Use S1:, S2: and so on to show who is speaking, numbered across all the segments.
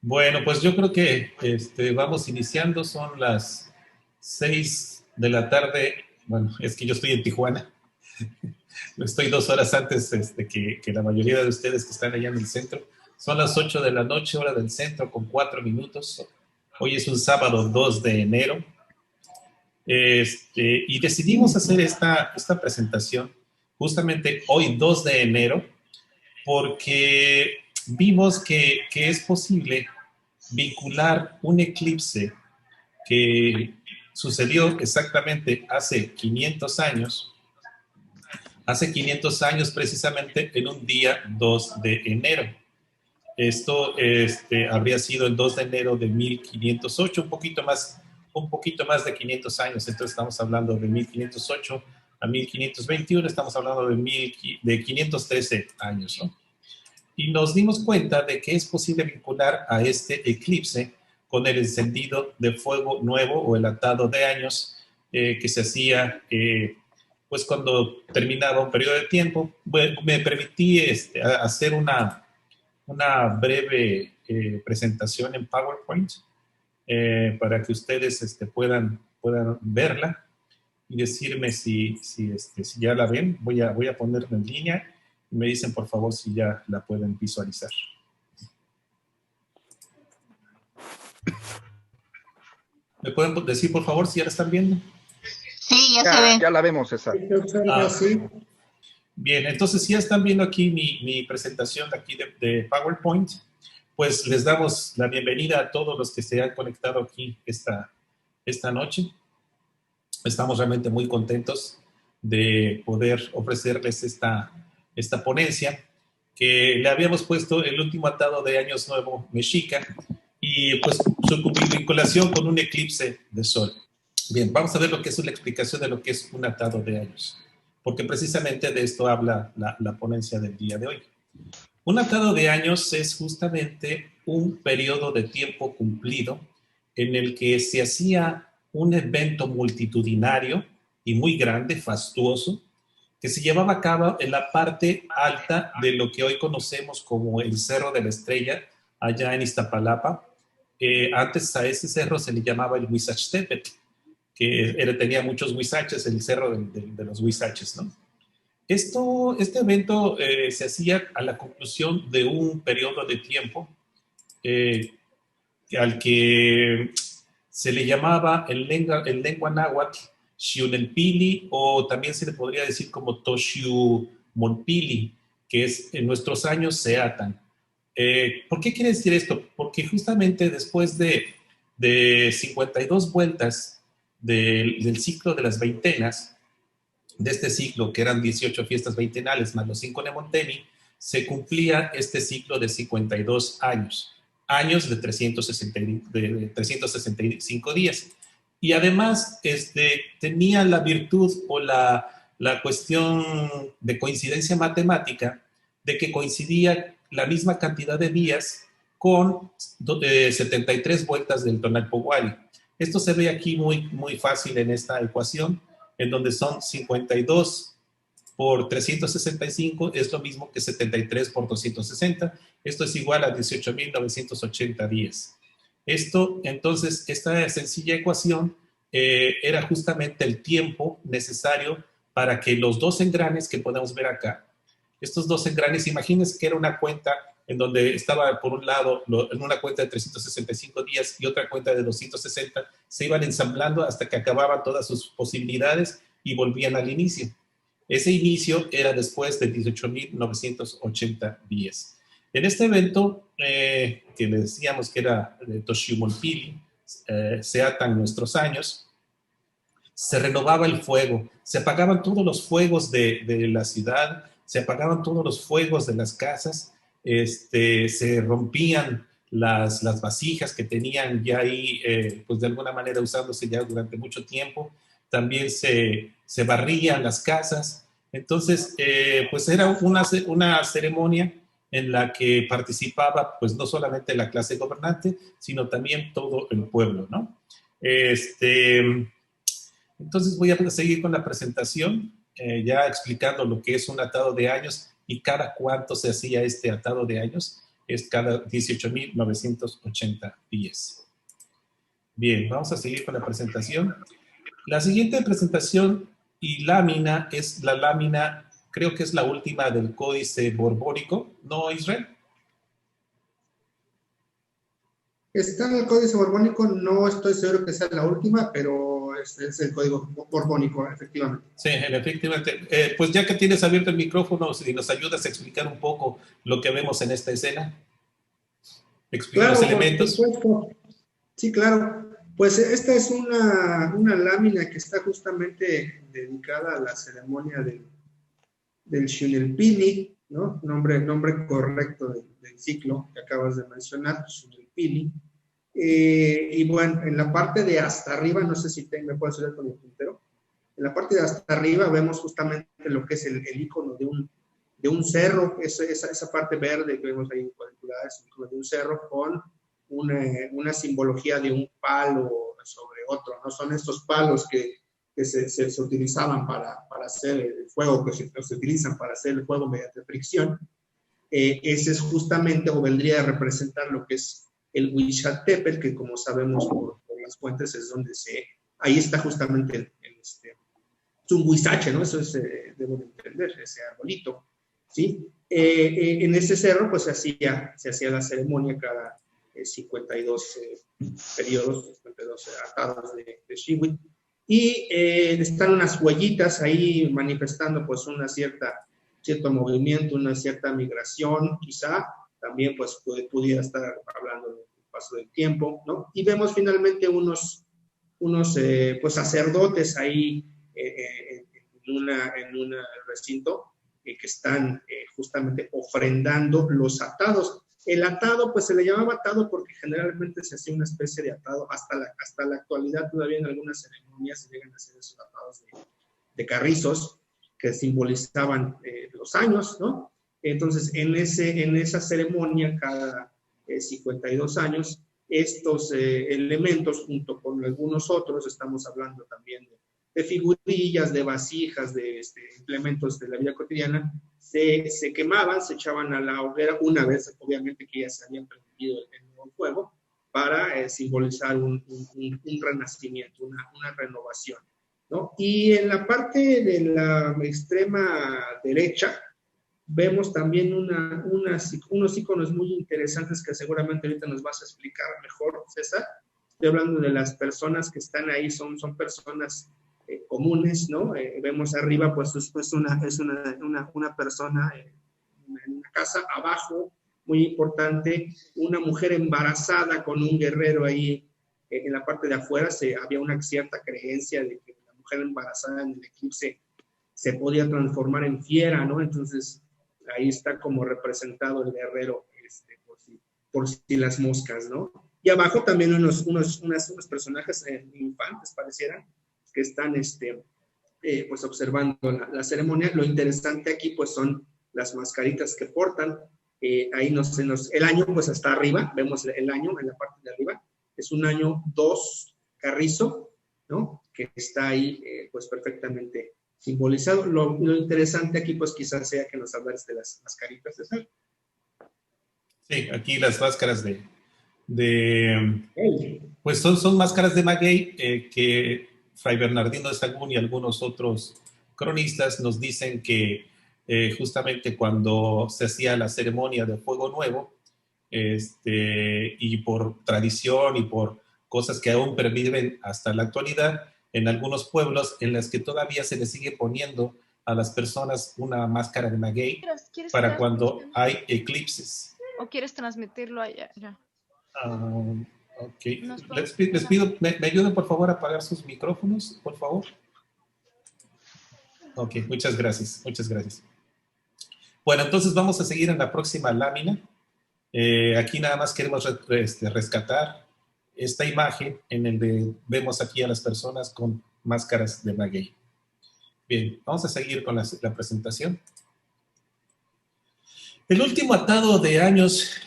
S1: Bueno, pues yo creo que vamos iniciando, son las 6 de la tarde. Bueno, es que yo estoy en Tijuana, estoy 2 horas antes que la mayoría de ustedes que están allá en el centro. Son las 8 de la noche, hora del centro, con 4 minutos. Hoy es un sábado 2 de enero. Y decidimos hacer esta presentación justamente hoy 2 de enero porque vimos que es posible vincular un eclipse que sucedió exactamente hace 500 años precisamente en un día 2 de enero. Esto habría sido el 2 de enero de 1508, un poquito más de 500 años. Entonces estamos hablando de 1508 a 1521, estamos hablando de 513 años, ¿no? Y nos dimos cuenta de que es posible vincular a este eclipse con el encendido de fuego nuevo o el atado de años que se hacía pues cuando terminaba un periodo de tiempo. Bueno, me permití hacer una breve presentación en PowerPoint para que ustedes puedan verla y decirme si ya la ven. Voy a ponerla en línea y me dicen por favor si ya la pueden visualizar. ¿Me pueden decir por favor si ya la están viendo?
S2: Sí, ya se ve.
S3: Ya la vemos, César.
S1: Sí. Bien, entonces si ya están viendo aquí mi presentación de aquí de PowerPoint, pues les damos la bienvenida a todos los que se han conectado aquí esta noche. Estamos realmente muy contentos de poder ofrecerles esta ponencia que le habíamos puesto el último atado de Años Nuevo Mexica y pues su vinculación con un eclipse de sol. Bien, vamos a ver lo que es una explicación de lo que es un atado de años, porque precisamente de esto habla la ponencia del día de hoy. Un atado de años es justamente un periodo de tiempo cumplido en el que se hacía un evento multitudinario y muy grande, fastuoso, que se llevaba a cabo en la parte alta de lo que hoy conocemos como el Cerro de la Estrella, allá en Iztapalapa. Antes a ese cerro se le llamaba el Huizachtepetl, que tenía muchos huizaches, el cerro de los huizaches, ¿no? Este evento se hacía a la conclusión de un periodo de tiempo eh, al que se le llamaba en lengua náhuatl Xiunelpili, o también se le podría decir como Toshiumonpili, que es en nuestros años Seatan. ¿Por qué quiere decir esto? Porque justamente después de 52 vueltas del ciclo de las veintenas, de este ciclo, que eran 18 fiestas veintenales más los 5 Nemonteni, se cumplía este ciclo de 52 años de 365 días. Y además tenía la virtud o la cuestión de coincidencia matemática de que coincidía la misma cantidad de días con 73 vueltas del Tonalpohualli. Esto se ve aquí muy fácil en esta ecuación, en donde son 52 por 365 es lo mismo que 73 por 260. Esto es igual a 18.980 días. Entonces, esta sencilla ecuación era justamente el tiempo necesario para que los dos engranes que podemos ver acá, estos dos engranes, imagínense que era una cuenta en donde estaba por un lado en una cuenta de 365 días y otra cuenta de 260, se iban ensamblando hasta que acababan todas sus posibilidades y volvían al inicio. Ese inicio era después de 18.980 días. En este evento, que le decíamos que era de Toshiumolpili, se atan nuestros años, se renovaba el fuego, se apagaban todos los fuegos de la ciudad, se apagaban todos los fuegos de las casas, se rompían las vasijas que tenían ya ahí, pues de alguna manera usándose ya durante mucho tiempo, también se barrían las casas. Entonces, pues era una ceremonia en la que participaba pues no solamente la clase gobernante, sino también todo el pueblo, ¿no? Entonces voy a seguir con la presentación, ya explicando lo que es un atado de años y cada cuánto se hacía este atado de años. es cada 18.980 pies. Bien, vamos a seguir con la presentación. La siguiente presentación y lámina es la lámina, creo que es la última del Códice Borbónico, ¿no, Israel?
S3: Está en el Códice Borbónico, no estoy seguro que sea la última, pero es el Código Borbónico, efectivamente.
S1: Sí, efectivamente. Pues ya que tienes abierto el micrófono, si nos ayudas a explicar un poco lo que vemos en esta escena. Explica los elementos.
S3: Por supuesto. Sí, claro. Pues esta es una lámina que está justamente dedicada a la ceremonia del Shunelpili, ¿no? Nombre correcto del ciclo que acabas de mencionar, Shunelpili. Y bueno, en la parte de hasta arriba, no sé si me puedes ayudar con el puntero. En la parte de hasta arriba vemos justamente lo que es el icono de un cerro, esa parte verde que vemos ahí en cuadriculada, es el icono de un cerro con una simbología de un palo sobre otro, ¿no? Son estos palos que se utilizaban para hacer el fuego, que se utilizan para hacer el fuego mediante fricción. Ese es justamente, o vendría a representar lo que es el Huichiltepetl, que como sabemos por las fuentes es donde ahí está justamente es un huizache, ¿no? Eso es, debo de entender, ese arbolito, ¿sí? En ese cerro, pues se hacía la ceremonia cada 52 periodos, 52 atados de Xiwit, y están unas huellitas ahí manifestando pues cierto movimiento, una cierta migración, quizá, también pues pudiera estar hablando del paso del tiempo, ¿no? Y vemos finalmente unos pues sacerdotes ahí en un recinto que están justamente ofrendando los atados. El atado, pues se le llamaba atado porque generalmente se hacía una especie de atado, hasta la actualidad todavía en algunas ceremonias se llegan a hacer esos atados de carrizos que simbolizaban los años, ¿no? Entonces, en esa ceremonia, cada 52 años, estos elementos, junto con algunos otros, estamos hablando también de figurillas, de vasijas, de implementos de la vida cotidiana, se quemaban, se echaban a la hoguera una vez, obviamente que ya se habían prendido el nuevo fuego, para simbolizar un renacimiento, una renovación, ¿no? Y en la parte de la extrema derecha, vemos también unos iconos muy interesantes que seguramente ahorita nos vas a explicar mejor, César. Estoy hablando de las personas que están ahí, son personas comunes, ¿no? Vemos arriba, pues es una persona en una casa, abajo, muy importante, una mujer embarazada con un guerrero ahí en la parte de afuera. Había una cierta creencia de que la mujer embarazada en el eclipse se podía transformar en fiera, ¿no? Entonces, ahí está como representado el guerrero, por si las moscas, ¿no? Y abajo también unos personajes infantes, parecieran, que están pues observando la ceremonia. Lo interesante aquí pues son las mascaritas que portan. Ahí el año pues hasta arriba, vemos el año en la parte de arriba, es un año 2 carrizo, ¿no? Que está ahí pues perfectamente simbolizado. Lo interesante aquí pues quizás sea que nos hablares de las mascaritas de sal.
S1: Sí, aquí las máscaras pues son máscaras de maguey que Fray Bernardino de Sahagún y algunos otros cronistas nos dicen que justamente cuando se hacía la ceremonia de Fuego Nuevo, y por tradición y por cosas que aún perviven hasta la actualidad, en algunos pueblos en las que todavía se les sigue poniendo a las personas una máscara de maguey para cuando hay eclipses.
S4: ¿O quieres transmitirlo allá? Ya.
S1: Ok. Les pido, ¿me ayudan por favor a apagar sus micrófonos, por favor? Ok, muchas gracias, muchas gracias. Bueno, entonces vamos a seguir en la próxima lámina. Aquí nada más queremos rescatar esta imagen en el de vemos aquí a las personas con máscaras de maguey. Bien, vamos a seguir con la presentación. El último atado de años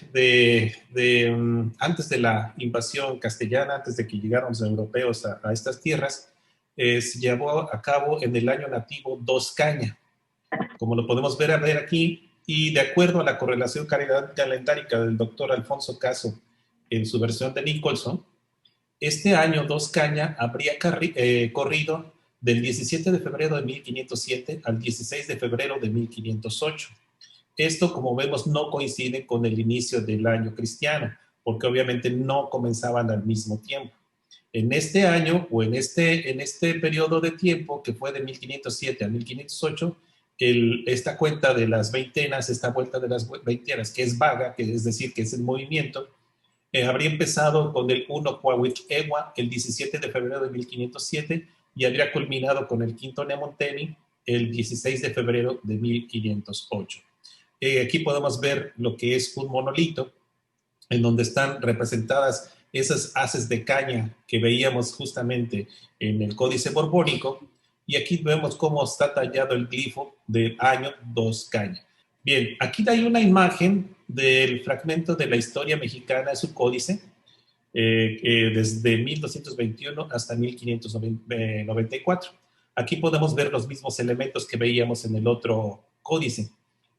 S1: antes de la invasión castellana, antes de que llegaran los europeos a estas tierras, se llevó a cabo en el año nativo 2 Caña, como lo podemos ver aquí, y de acuerdo a la correlación calendárica del doctor Alfonso Caso en su versión de Nicholson, este año Dos Caña habría corrido del 17 de febrero de 1507 al 16 de febrero de 1508. Esto, como vemos, no coincide con el inicio del año cristiano, porque obviamente no comenzaban al mismo tiempo. En este año o en este periodo de tiempo, que fue de 1507 a 1508, esta cuenta de las veintenas, esta vuelta de las veintenas, que es vaga, que es decir, que es el movimiento, habría empezado con el 1 Cuauhtémoc el 17 de febrero de 1507 y habría culminado con el quinto Nemonteni el 16 de febrero de 1508. Aquí podemos ver lo que es un monolito en donde están representadas esas haces de caña que veíamos justamente en el Códice Borbónico, y aquí vemos cómo está tallado el glifo del año Dos Caña. Bien, aquí hay una imagen del fragmento de la historia mexicana de su códice, desde 1221 hasta 1594. Aquí podemos ver los mismos elementos que veíamos en el otro códice.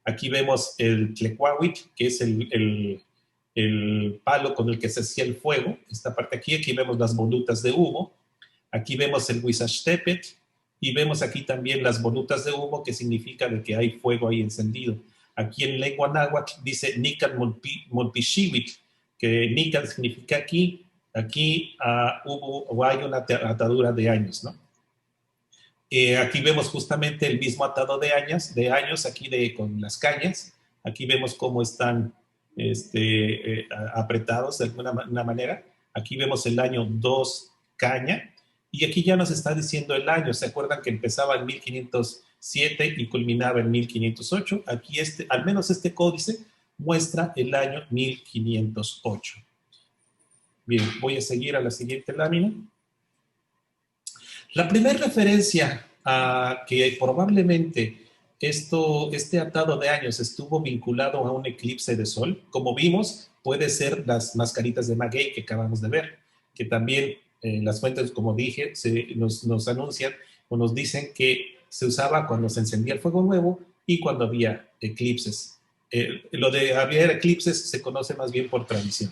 S1: Aquí vemos el tlecuahuitl, que es el palo con el que se hacía el fuego, esta parte aquí. Aquí vemos las volutas de humo, aquí vemos el huizachtepetl, y vemos aquí también las volutas de humo, que significa de que hay fuego ahí encendido. Aquí en lengua náhuatl dice Nican Molpixihuitl, que Nican significa aquí hubo o hay una atadura de años, ¿no? Aquí vemos justamente el mismo atado de años aquí con las cañas. Aquí vemos cómo están apretados de alguna manera. Aquí vemos el año 2 Caña, y aquí ya nos está diciendo el año. ¿Se acuerdan que empezaba en 1507 y culminaba en 1508? Aquí al menos este códice muestra el año 1508. Bien, voy a seguir a la siguiente lámina. La primera referencia a que probablemente este atado de años estuvo vinculado a un eclipse de sol, como vimos, puede ser las mascaritas de maguey que acabamos de ver, que también las fuentes, como dije, nos anuncian o nos dicen que se usaba cuando se encendía el fuego nuevo y cuando había eclipses. Lo de haber eclipses se conoce más bien por tradición.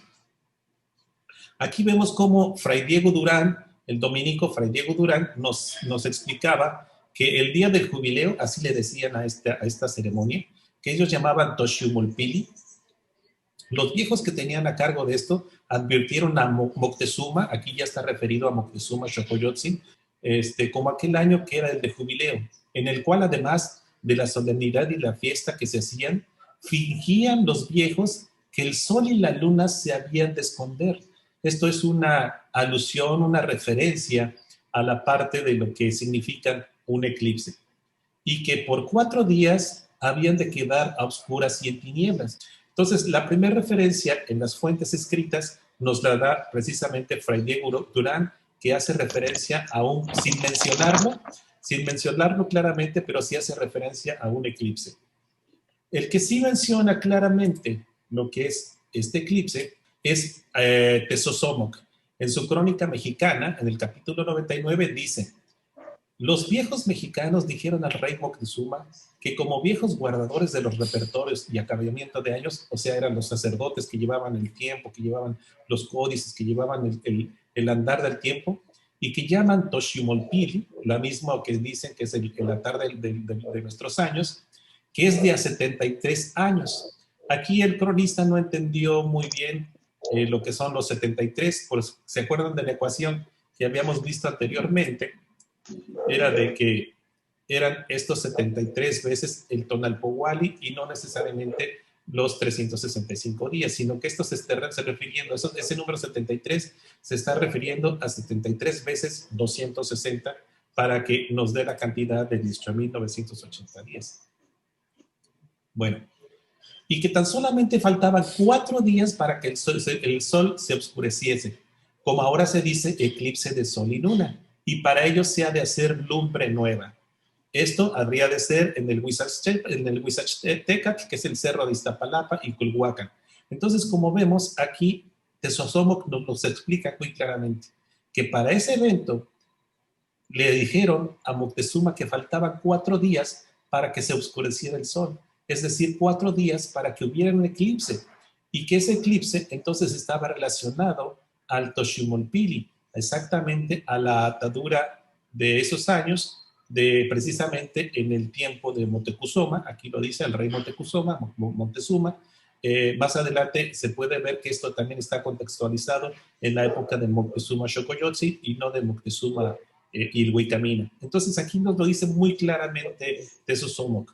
S1: Aquí vemos cómo Fray Diego Durán, el dominico Fray Diego Durán, nos explicaba que el día del jubileo, así le decían a esta ceremonia, que ellos llamaban Toxiumolpili. Los viejos que tenían a cargo de esto advirtieron a Moctezuma, aquí ya está referido a Moctezuma Xocoyotzin, como aquel año que era el de jubileo, en el cual además de la solemnidad y la fiesta que se hacían, fingían los viejos que el sol y la luna se habían de esconder. Esto es una alusión, una referencia a la parte de lo que significa un eclipse, y que por 4 días habían de quedar a oscuras y en tinieblas. Entonces, la primera referencia en las fuentes escritas nos la da precisamente Fray Diego Durán, que hace referencia a sin mencionarlo claramente, pero sí hace referencia a un eclipse. El que sí menciona claramente lo que es este eclipse es Tezosomoc. En su crónica mexicana, en el capítulo 99, dice: los viejos mexicanos dijeron al rey Moctezuma que, como viejos guardadores de los repertorios y acabamiento de años, o sea, eran los sacerdotes que llevaban el tiempo, que llevaban los códices, que llevaban el andar del tiempo, y que llaman Toxiumolpili, la misma que dicen que es el andar de nuestros años, que es de a 73 años. Aquí el cronista no entendió muy bien lo que son los 73, pues, ¿se acuerdan de la ecuación que habíamos visto anteriormente? Era de que eran estos 73 veces el Tonalpohualli y no necesariamente los 365 días, sino que esto se está refiriendo, ese número 73 se está refiriendo a 73 veces 260 para que nos dé la cantidad de 18.980 días. Bueno, y que tan solamente faltaban 4 días para que el sol se oscureciese, como ahora se dice eclipse de sol y luna, y para ello se ha de hacer lumbre nueva. Esto habría de ser en el Huizachtecatl, que es el cerro de Iztapalapa, y Culhuacán. Entonces, como vemos, aquí Tezosomoc nos explica muy claramente que para ese evento le dijeron a Moctezuma que faltaban 4 días para que se oscureciera el sol. es decir, 4 días para que hubiera un eclipse, y que ese eclipse entonces estaba relacionado al Toshimolpili, exactamente a la atadura de esos años, de precisamente en el tiempo de Moctezuma. Aquí lo dice el rey Moctezuma, más adelante se puede ver que esto también está contextualizado en la época de Moctezuma Xocoyotzin y no de Moctezuma Ilhuicamina. Entonces aquí nos lo dice muy claramente Tezosomoc.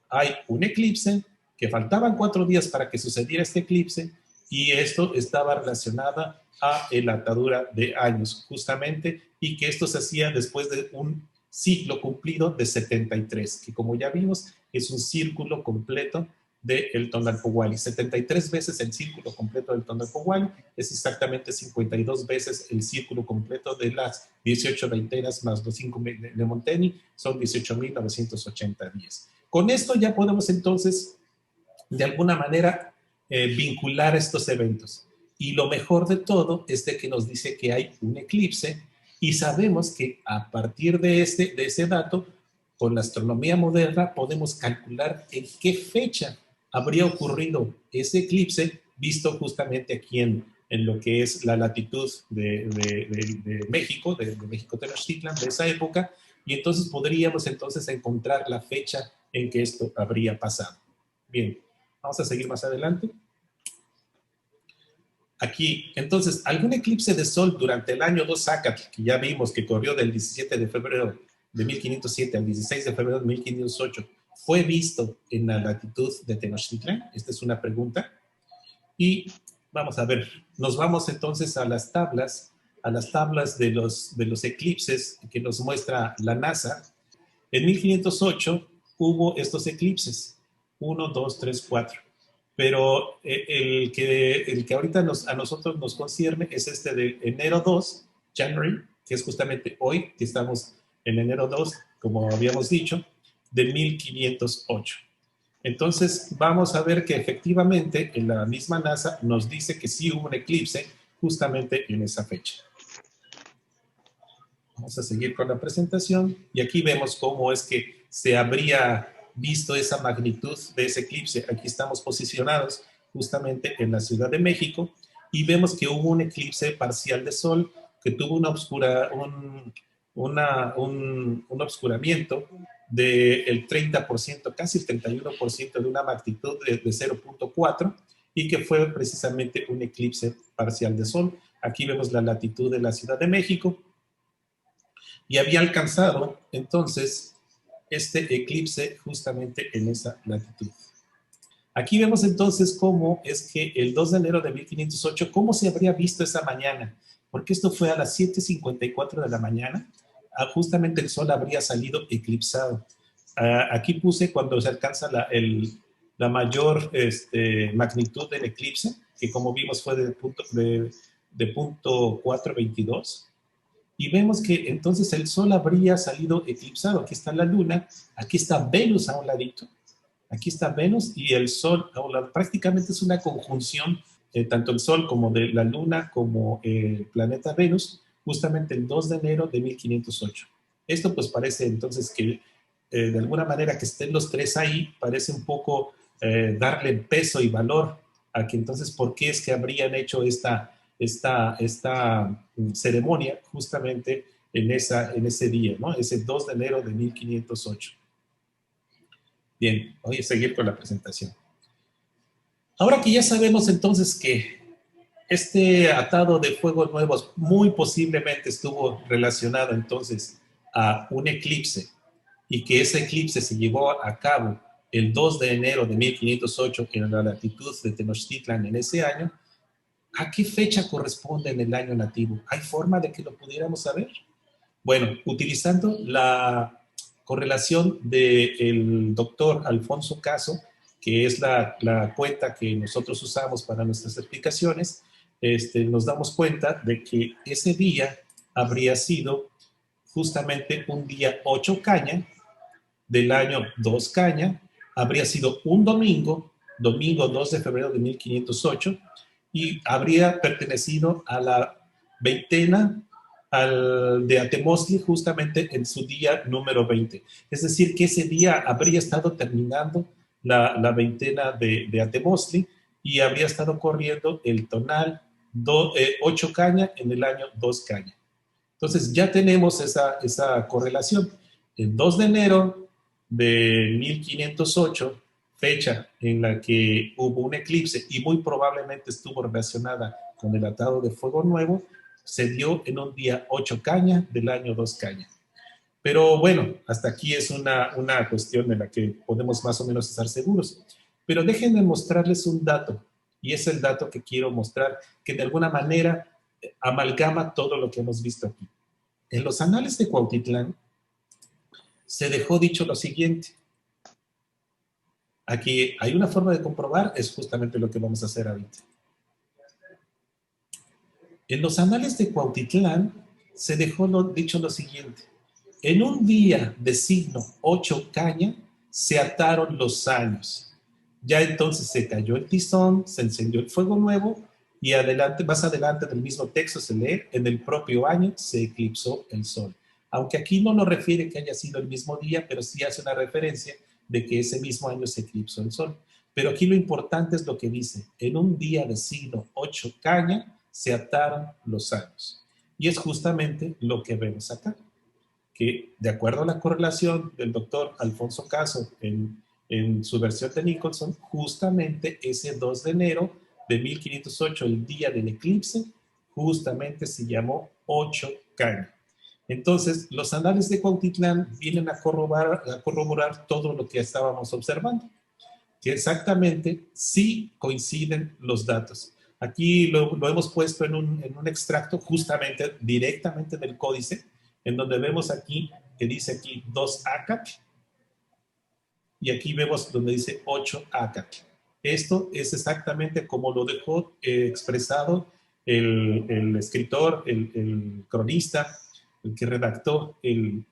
S1: Hay un eclipse, que faltaban 4 días para que sucediera este eclipse, y esto estaba relacionado a la atadura de años, justamente, y que esto se hacía después de un ciclo cumplido de 73, que como ya vimos, es un círculo completo del Tonalpohualli. 73 veces el círculo completo del Tonalpohualli es exactamente 52 veces el círculo completo de las 18 veintenas más los 5 de Monteni, son 18.980 días. Con esto ya podemos entonces, de alguna manera, vincular estos eventos. Y lo mejor de todo es de que nos dice que hay un eclipse, y sabemos que a partir de ese dato, con la astronomía moderna, podemos calcular en qué fecha habría ocurrido ese eclipse, visto justamente aquí en lo que es la latitud de México, de México Tenochtitlan, de esa época, y entonces podríamos entonces encontrar la fecha en que esto habría pasado. Bien, vamos a seguir más adelante. Aquí, entonces, algún eclipse de sol durante el año 2 Zácatl, que ya vimos que corrió del 17 de febrero de 1507 al 16 de febrero de 1508, ¿fue visto en la latitud de Tenochtitlan? Esta es una pregunta. Y vamos a ver, nos vamos entonces a las tablas de los eclipses que nos muestra la NASA. En 1508 hubo estos eclipses, 1, 2, 3, 4. Pero el que ahorita a nosotros nos concierne es este de enero 2, January, que es justamente hoy, que estamos en enero 2, como habíamos dicho, de 1508. Entonces, vamos a ver que efectivamente en la misma NASA nos dice que sí hubo un eclipse justamente en esa fecha. Vamos a seguir con la presentación, y aquí vemos cómo es que se habría visto esa magnitud de ese eclipse. Aquí estamos posicionados justamente en la Ciudad de México, y vemos que hubo un eclipse parcial de sol que tuvo un obscuramiento del 30%, casi el 31% de una magnitud de 0.4, y que fue precisamente un eclipse parcial de sol. Aquí vemos la latitud de la Ciudad de México, y había alcanzado entonces este eclipse justamente en esa latitud. Aquí vemos entonces cómo es que el 2 de enero de 1508, cómo se habría visto esa mañana, porque esto fue a las 7:54 de la mañana, justamente el sol habría salido eclipsado. Aquí puse cuando se alcanza la mayor magnitud del eclipse, que como vimos fue de punto 422, y vemos que entonces el sol habría salido eclipsado. Aquí está la luna, aquí está Venus a un ladito, aquí está Venus y el sol a un lado. Prácticamente es una conjunción, tanto el sol como de la luna como el planeta Venus, justamente el 2 de enero de 1508. Esto pues parece entonces que de alguna manera que estén los tres ahí, parece un poco darle peso y valor a que entonces por qué es que habrían hecho esta ceremonia justamente en ese día, ¿no? Ese 2 de enero de 1508. Bien, voy a seguir con la presentación. Ahora que ya sabemos entonces que este atado de fuegos nuevos muy posiblemente estuvo relacionado entonces a un eclipse, y que ese eclipse se llevó a cabo el 2 de enero de 1508 en la latitud de Tenochtitlan en ese año, ¿a qué fecha corresponde en el año nativo? ¿Hay forma de que lo pudiéramos saber? Bueno, utilizando la correlación del doctor Alfonso Caso, que es la cuenta que nosotros usamos para nuestras explicaciones, nos damos cuenta de que ese día habría sido justamente un día 8 caña del año 2 caña, habría sido un domingo 2 de febrero de 1508, y habría pertenecido a la veintena de Atemostli justamente en su día número 20. Es decir, que ese día habría estado terminando la veintena de Atemostli y habría estado corriendo el tonal 8 caña en el año 2 caña. Entonces ya tenemos esa correlación. El 2 de enero de 1508, fecha en la que hubo un eclipse y muy probablemente estuvo relacionada con el atado de fuego nuevo, se dio en un día 8 caña del año 2 caña. Pero bueno, hasta aquí es una cuestión en la que podemos más o menos estar seguros. Pero déjenme mostrarles un dato, y es el dato que quiero mostrar, que de alguna manera amalgama todo lo que hemos visto aquí. En los anales de Cuautitlán se dejó dicho lo siguiente. Aquí hay una forma de comprobar, es justamente lo que vamos a hacer ahorita. En los anales de Cuautitlán se dejó dicho lo siguiente. En un día de signo 8 caña se ataron los años. Ya entonces se cayó el tizón, se encendió el fuego nuevo y más adelante del mismo texto se lee, en el propio año se eclipsó el sol. Aunque aquí no nos refiere que haya sido el mismo día, pero sí hace una referencia de que ese mismo año se eclipsó el sol. Pero aquí lo importante es lo que dice, en un día de signo 8 caña se ataron los años. Y es justamente lo que vemos acá, que de acuerdo a la correlación del doctor Alfonso Caso en su versión de Nicholson, justamente ese 2 de enero de 1508, el día del eclipse, justamente se llamó 8 caña. Entonces, los anales de Cuautitlán vienen a corroborar todo lo que estábamos observando, que exactamente sí coinciden los datos. Aquí lo hemos puesto en un extracto justamente directamente del códice, en donde vemos aquí, que dice aquí 2 ACAT, y aquí vemos donde dice 8 ACAT. Esto es exactamente como lo dejó expresado el escritor, el cronista, el que redactó el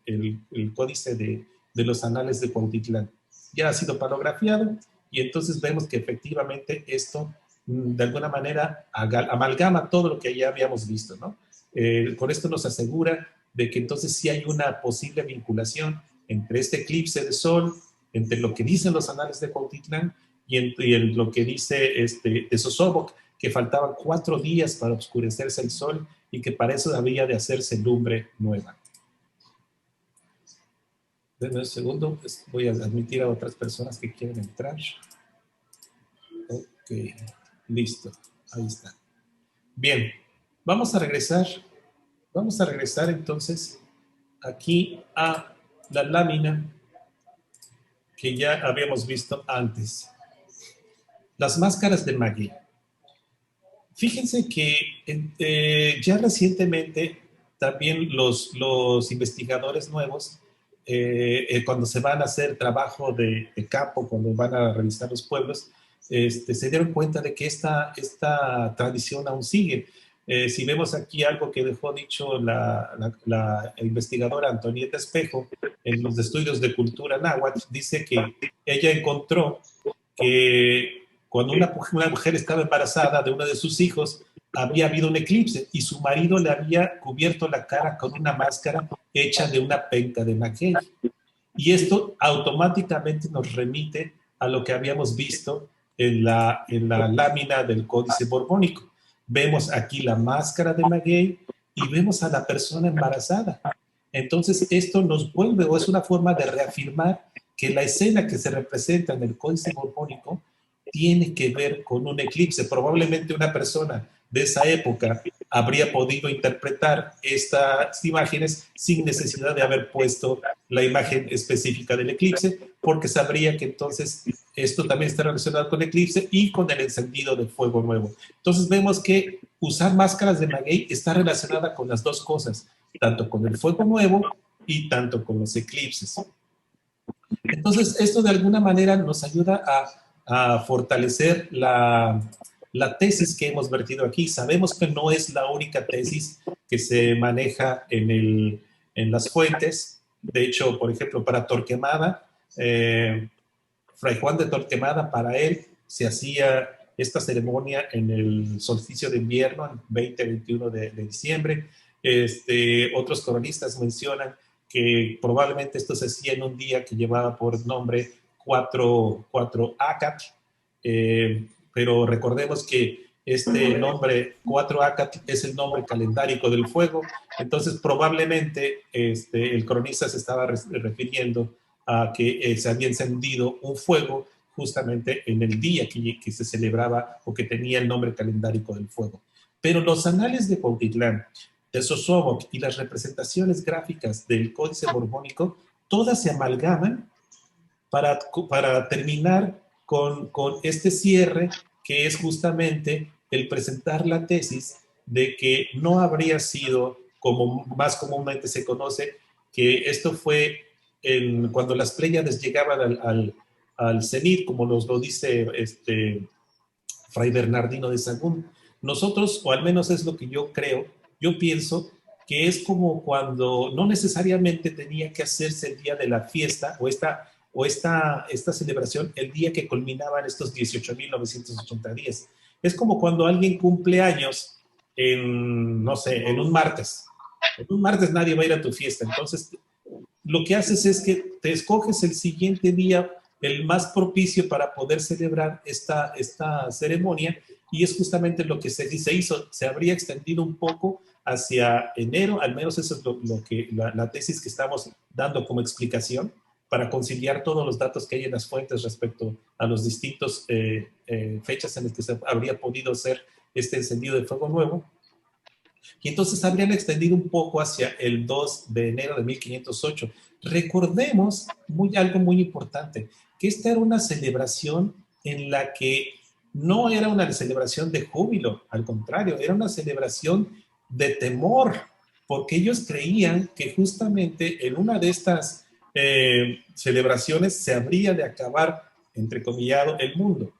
S1: códice de los anales de Cuautitlán. Ya ha sido palografiado y entonces vemos que efectivamente esto de alguna manera amalgama todo lo que ya habíamos visto, ¿no? Con esto nos asegura de que entonces sí hay una posible vinculación entre este eclipse de sol, entre lo que dicen los anales de Cuautitlán y lo que dice de Sosóboc, que faltaban 4 días para oscurecerse el sol y que para eso había de hacerse lumbre nueva. Denme un segundo, pues voy a admitir a otras personas que quieren entrar. Ok, listo, ahí está. Bien, vamos a regresar entonces aquí a la lámina que ya habíamos visto antes. Las máscaras de Magui. Fíjense que ya recientemente también los investigadores nuevos, cuando se van a hacer trabajo de campo, cuando van a revisar los pueblos, se dieron cuenta de que esta tradición aún sigue. Si vemos aquí algo que dejó dicho la investigadora Antonieta Espejo en los estudios de cultura náhuatl, dice que ella encontró que cuando una mujer estaba embarazada de uno de sus hijos, había habido un eclipse y su marido le había cubierto la cara con una máscara hecha de una penca de maguey. Y esto automáticamente nos remite a lo que habíamos visto en la lámina del Códice Borbónico. Vemos aquí la máscara de maguey y vemos a la persona embarazada. Entonces, esto nos vuelve, o es una forma de reafirmar que la escena que se representa en el Códice Borbónico tiene que ver con un eclipse. Probablemente una persona de esa época habría podido interpretar estas imágenes sin necesidad de haber puesto la imagen específica del eclipse, porque sabría que entonces esto también está relacionado con el eclipse y con el encendido del fuego nuevo. Entonces vemos que usar máscaras de maguey está relacionada con las dos cosas, tanto con el fuego nuevo y tanto con los eclipses. Entonces esto de alguna manera nos ayuda a fortalecer la tesis que hemos vertido aquí. Sabemos que no es la única tesis que se maneja en las fuentes. De hecho, por ejemplo, para Torquemada, Fray Juan de Torquemada, para él se hacía esta ceremonia en el solsticio de invierno, el 20-21 de diciembre. Otros cronistas mencionan que probablemente esto se hacía en un día que llevaba por nombre 4 Acat, pero recordemos que este nombre 4 Acat es el nombre calendárico del fuego, entonces probablemente el cronista se estaba refiriendo a que se había encendido un fuego justamente en el día que se celebraba o que tenía el nombre calendárico del fuego. Pero los anales de Cuautitlán, de Sosómoc y las representaciones gráficas del Códice Borbónico, todas se amalgaman para terminar con este cierre que es justamente el presentar la tesis de que no habría sido, como más comúnmente se conoce, que esto fue cuando las Pléyades llegaban al cenit, como nos lo dice Fray Bernardino de Sahagún. Nosotros, o al menos es lo que yo creo, yo pienso que es como cuando no necesariamente tenía que hacerse el día de la fiesta o esta celebración el día que culminaban estos 18.980 días. Es como cuando alguien cumple años no sé, en un martes. En un martes nadie va a ir a tu fiesta. Entonces, lo que haces es que te escoges el siguiente día, el más propicio para poder celebrar esta ceremonia, y es justamente lo que se hizo. Se habría extendido un poco hacia enero, al menos eso es la tesis que estamos dando como explicación, para conciliar todos los datos que hay en las fuentes respecto a los distintos fechas en las que se habría podido hacer este encendido de fuego nuevo. Y entonces habrían extendido un poco hacia el 2 de enero de 1508. Recordemos algo muy importante, que esta era una celebración en la que no era una celebración de júbilo, al contrario, era una celebración de temor, porque ellos creían que justamente en una de estas celebraciones se habría de acabar, entrecomillado, el mundo.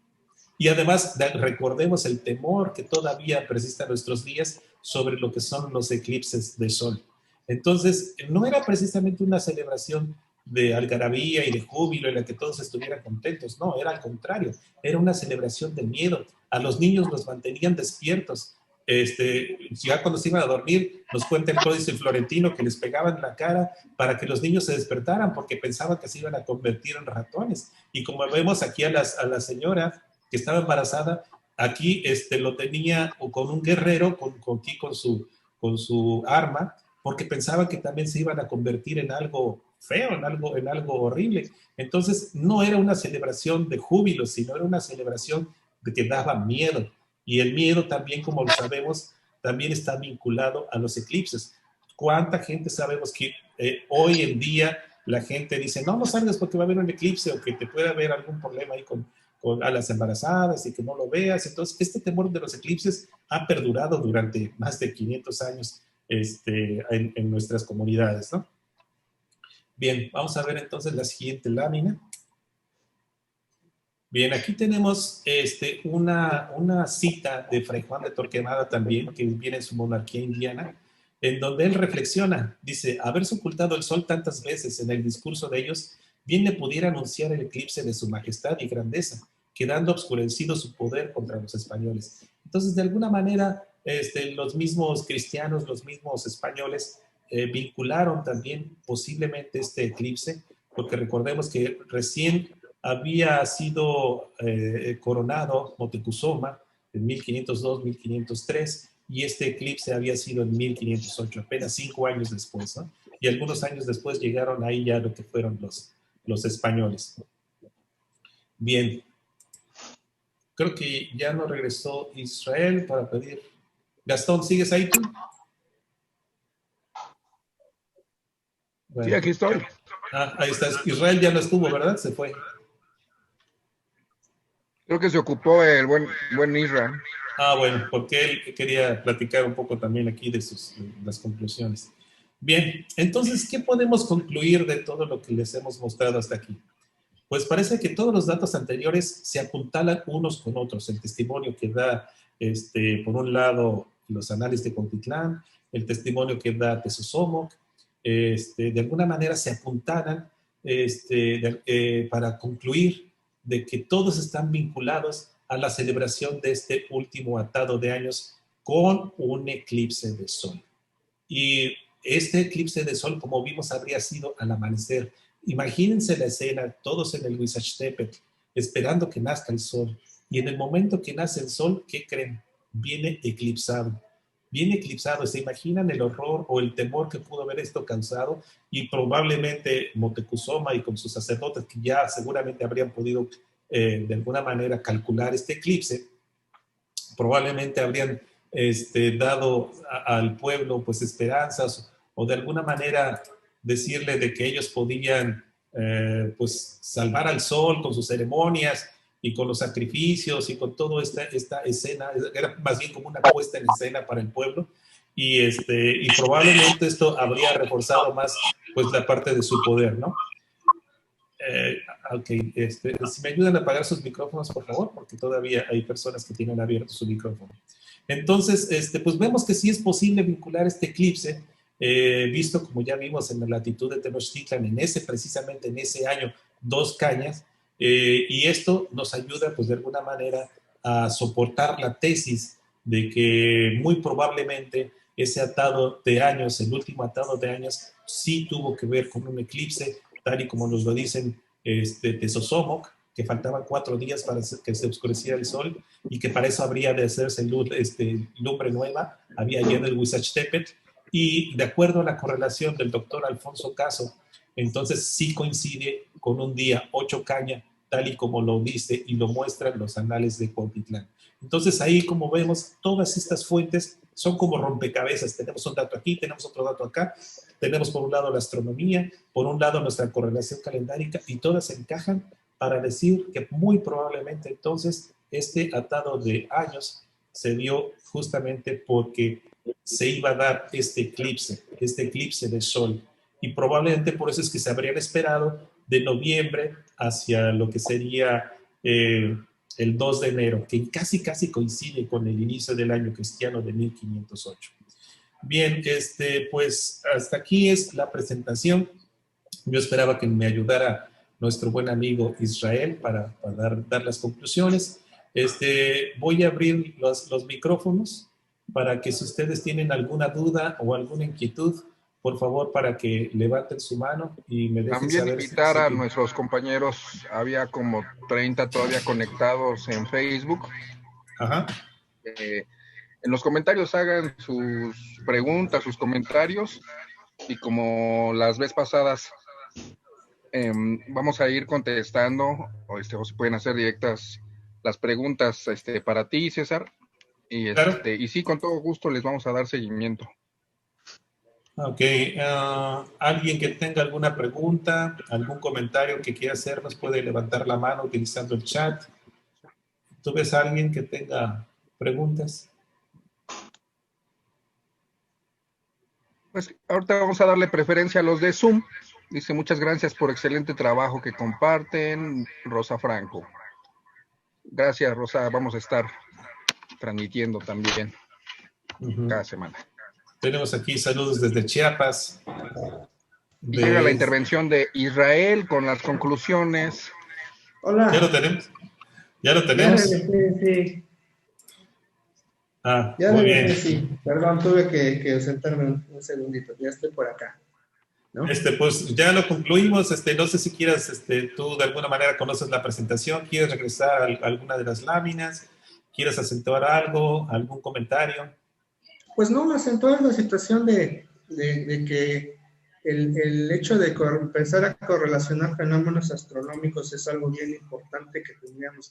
S1: Y además, recordemos el temor que todavía persiste en nuestros días sobre lo que son los eclipses de sol. Entonces, no era precisamente una celebración de algarabía y de júbilo en la que todos estuvieran contentos, no, era al contrario, era una celebración de miedo. A los niños los mantenían despiertos. Ya cuando se iban a dormir, nos cuenta el Códice Florentino que les pegaban la cara para que los niños se despertaran porque pensaban que se iban a convertir en ratones. Y como vemos aquí a la señora que estaba embarazada, aquí lo tenía con un guerrero, con su arma, porque pensaba que también se iban a convertir en algo feo, en algo horrible. Entonces, no era una celebración de júbilo, sino era una celebración de que daba miedo. Y el miedo también, como lo sabemos, también está vinculado a los eclipses. ¿Cuánta gente sabemos que hoy en día la gente dice, no salgas porque va a haber un eclipse o que te puede haber algún problema ahí a las embarazadas y que no lo veas? Entonces, este temor de los eclipses ha perdurado durante más de 500 años en nuestras comunidades, ¿no? Bien, vamos a ver entonces la siguiente lámina. Bien, aquí tenemos una cita de Fray Juan de Torquemada también, que viene en su Monarquía Indiana, en donde él reflexiona, dice, haberse ocultado el sol tantas veces en el discurso de ellos, bien le pudiera anunciar el eclipse de su majestad y grandeza, quedando obscurecido su poder contra los españoles. Entonces, de alguna manera, los mismos cristianos, los mismos españoles, vincularon también posiblemente este eclipse, porque recordemos que recién había sido coronado Moctezuma en 1502-1503, y este eclipse había sido en 1508, apenas 5 años después, ¿no? Y algunos años después llegaron ahí ya lo que fueron los españoles. Bien, creo que ya no regresó Israel para pedir. Gastón, ¿sigues ahí tú?
S5: Bueno. Sí, aquí estoy.
S1: Ahí está. Israel ya no estuvo, ¿verdad? Se fue.
S5: Creo que se ocupó el buen Israel.
S1: Bueno, porque él quería platicar un poco también aquí de las conclusiones. Bien, entonces, ¿qué podemos concluir de todo lo que les hemos mostrado hasta aquí? Pues parece que todos los datos anteriores se apuntalan unos con otros. El testimonio que da, por un lado, los anales de Cuautitlán, el testimonio que da Tezosomoc, de alguna manera se apuntalan para concluir de que todos están vinculados a la celebración de este último atado de años con un eclipse de sol. Y este eclipse de sol, como vimos, habría sido al amanecer Imagínense la escena, todos en el Huizachtepetl, esperando que nazca el sol. Y en el momento que nace el sol, ¿qué creen? Viene eclipsado. Viene eclipsado. ¿Se imaginan el horror o el temor que pudo haber esto causado? Y probablemente Moctezuma y con sus sacerdotes, que ya seguramente habrían podido de alguna manera calcular este eclipse, probablemente habrían dado al pueblo pues esperanzas o de alguna manera decirle de que ellos podían pues salvar al sol con sus ceremonias y con los sacrificios y con toda esta escena. Era más bien como una puesta en escena para el pueblo y probablemente esto habría reforzado más pues la parte de su poder, ¿no? Ok, si me ayudan a apagar sus micrófonos, por favor, porque todavía hay personas que tienen abierto su micrófono. Entonces, pues vemos que sí es posible vincular este eclipse, visto como ya vimos en la latitud de Tenochtitlan, precisamente en ese año, 2 cañas, y esto nos ayuda, pues de alguna manera, a soportar la tesis de que muy probablemente ese atado de años, el último atado de años, sí tuvo que ver con un eclipse, tal y como nos lo dicen Tezosomoc, que faltaban 4 días para que se oscureciera el sol y que para eso habría de hacerse lumbre nueva, había allá en el Huizachtepetl, y de acuerdo a la correlación del doctor Alfonso Caso, entonces sí coincide con un día 8 caña, tal y como lo dice y lo muestran los anales de Cuautitlán. Entonces ahí, como vemos, todas estas fuentes son como rompecabezas. Tenemos un dato aquí, tenemos otro dato acá, tenemos por un lado la astronomía, por un lado nuestra correlación calendárica, y todas encajan para decir que muy probablemente entonces este atado de años se dio justamente porque se iba a dar este eclipse de sol, y probablemente por eso es que se habrían esperado de noviembre hacia lo que sería el 2 de enero, que casi coincide con el inicio del año cristiano de 1508. Bien, pues hasta aquí es la presentación. Yo esperaba que me ayudara nuestro buen amigo Israel para dar las conclusiones. Voy a abrir los micrófonos para que si ustedes tienen alguna duda o alguna inquietud, por favor, para que levanten su mano y me dejen
S5: También
S1: saber.
S5: invitar a nuestros compañeros, había como 30 todavía conectados en Facebook.
S1: Ajá.
S5: En los comentarios hagan sus preguntas, sus comentarios, y como las veces pasadas vamos a ir contestando, o se pueden hacer directas las preguntas para ti, César, y
S1: Claro.
S5: Y sí, con todo gusto les vamos a dar seguimiento.
S1: Ok, alguien que tenga alguna pregunta, algún comentario que quiera hacernos puede levantar la mano utilizando el chat. ¿Tú ves a alguien que tenga preguntas?
S5: Pues ahorita vamos a darle preferencia a los de Zoom. Dice, muchas gracias por excelente trabajo que comparten, Rosa Franco. Gracias, Rosa, vamos a estar transmitiendo también cada semana.
S1: Tenemos aquí saludos desde Chiapas.
S5: Y llega la intervención de Israel con las conclusiones.
S3: Hola.
S1: ¿Ya lo tenemos? ¿Ya lo tenemos?
S3: Sí.
S1: Ah,
S3: ya
S1: muy bien.
S3: Sí. Perdón, tuve que sentarme un segundito. Ya estoy por acá, ¿no?
S1: Pues ya lo concluimos. No sé si quieras, tú de alguna manera conoces la presentación, quieres regresar a alguna de las láminas, quieres acentuar algo, algún comentario.
S3: Pues no, acentuar la situación de que el hecho de empezar a correlacionar fenómenos astronómicos es algo bien importante que tendríamos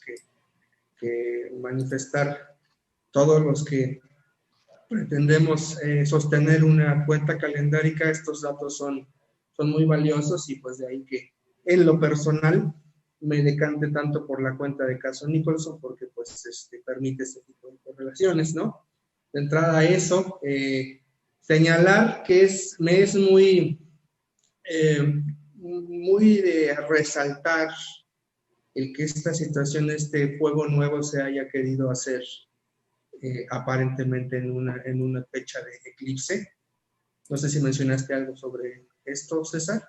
S3: que manifestar todos los que pretendemos sostener una cuenta calendárica. Estos datos son muy valiosos, y pues de ahí que en lo personal me decante tanto por la cuenta de Caso-Nicholson, porque pues permite este tipo de correlaciones, ¿no? De entrada a eso, señalar que me es muy de resaltar el que esta situación, este fuego nuevo, se haya querido hacer aparentemente en una fecha de eclipse. No sé si mencionaste algo sobre esto, César.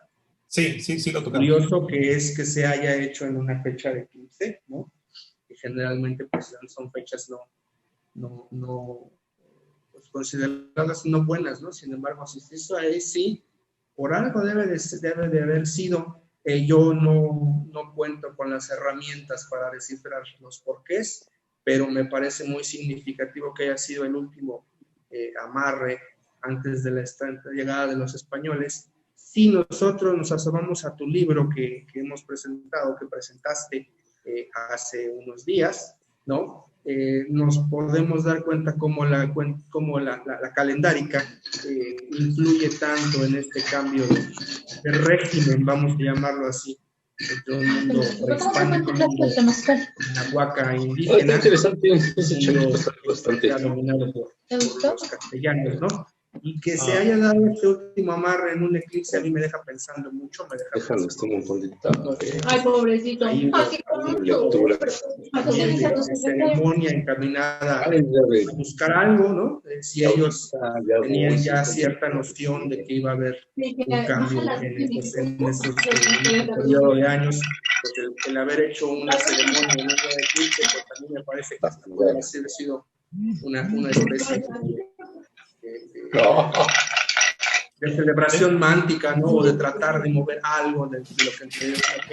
S1: Sí, lo tocamos.
S3: Curioso que se haya hecho en una fecha de eclipse, ¿no? Que generalmente pues son fechas pues, consideradas no buenas, ¿no? Sin embargo, si eso ahí sí, por algo debe de haber sido, Yo no cuento con las herramientas para descifrar los porqués, pero me parece muy significativo que haya sido el último amarre antes de la llegada de los españoles. Si nosotros nos asomamos a tu libro que hemos presentado, que presentaste hace unos días, ¿no? Nos podemos dar cuenta cómo la calendárica influye tanto en este cambio de régimen, vamos a llamarlo así, entre un mundo prehispánico, un mundo nahuaca indígena, bastante dominado por los castellanos, ¿no? Y que se haya dado este último amarre en un eclipse a mí me deja pensando mucho, me deja
S6: Déjalo,
S3: pensando.
S6: un montón de tablas.
S2: Ay, pobrecito.
S3: Hay una ceremonia encaminada a buscar algo, ¿no? Si ellos tenían ya cierta noción de que iba a haber un cambio en ese periodo de años, pues el haber hecho una ceremonia en un eclipse, pues también me parece que puede haber sido una especie de celebración mántica, ¿no? O de tratar de mover algo de lo que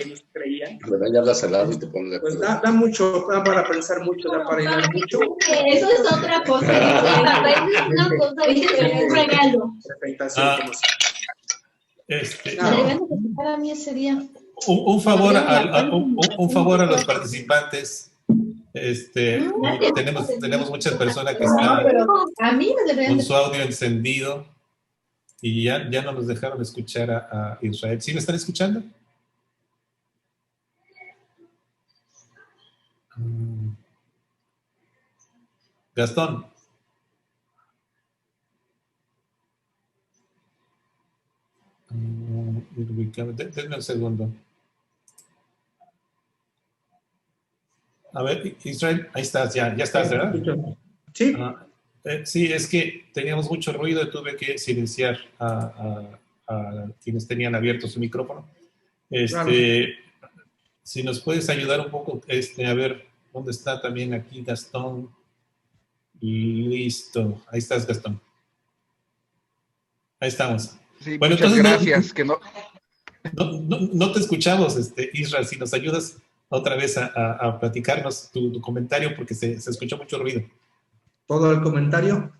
S3: ellos creían.
S6: Bueno, ya hablas al lado y te pones de
S3: Pues
S6: acuerdo.
S3: da mucho, da para pensar mucho, da para hilar mucho.
S2: Eso es otra cosa. Es una cosa, es un regalo.
S4: Para mí sería
S1: un favor a los participantes. Tenemos muchas personas que están con su audio encendido y ya no nos dejaron escuchar a Israel. ¿Sí me están escuchando? Gastón. Denme un segundo. A ver, Israel, ahí estás, ya estás, ¿verdad?
S3: Sí.
S1: Sí, es que teníamos mucho ruido y tuve que silenciar a quienes tenían abierto su micrófono.
S3: Claro.
S1: Si nos puedes ayudar un poco, a ver dónde está también aquí Gastón. Listo, ahí estás, Gastón. Ahí estamos.
S5: Sí,
S1: bueno,
S5: muchas
S1: entonces
S5: gracias.
S1: No te escuchamos, Israel, si nos ayudas otra vez a platicarnos tu comentario, porque se escuchó mucho ruido.
S3: ¿Todo el comentario?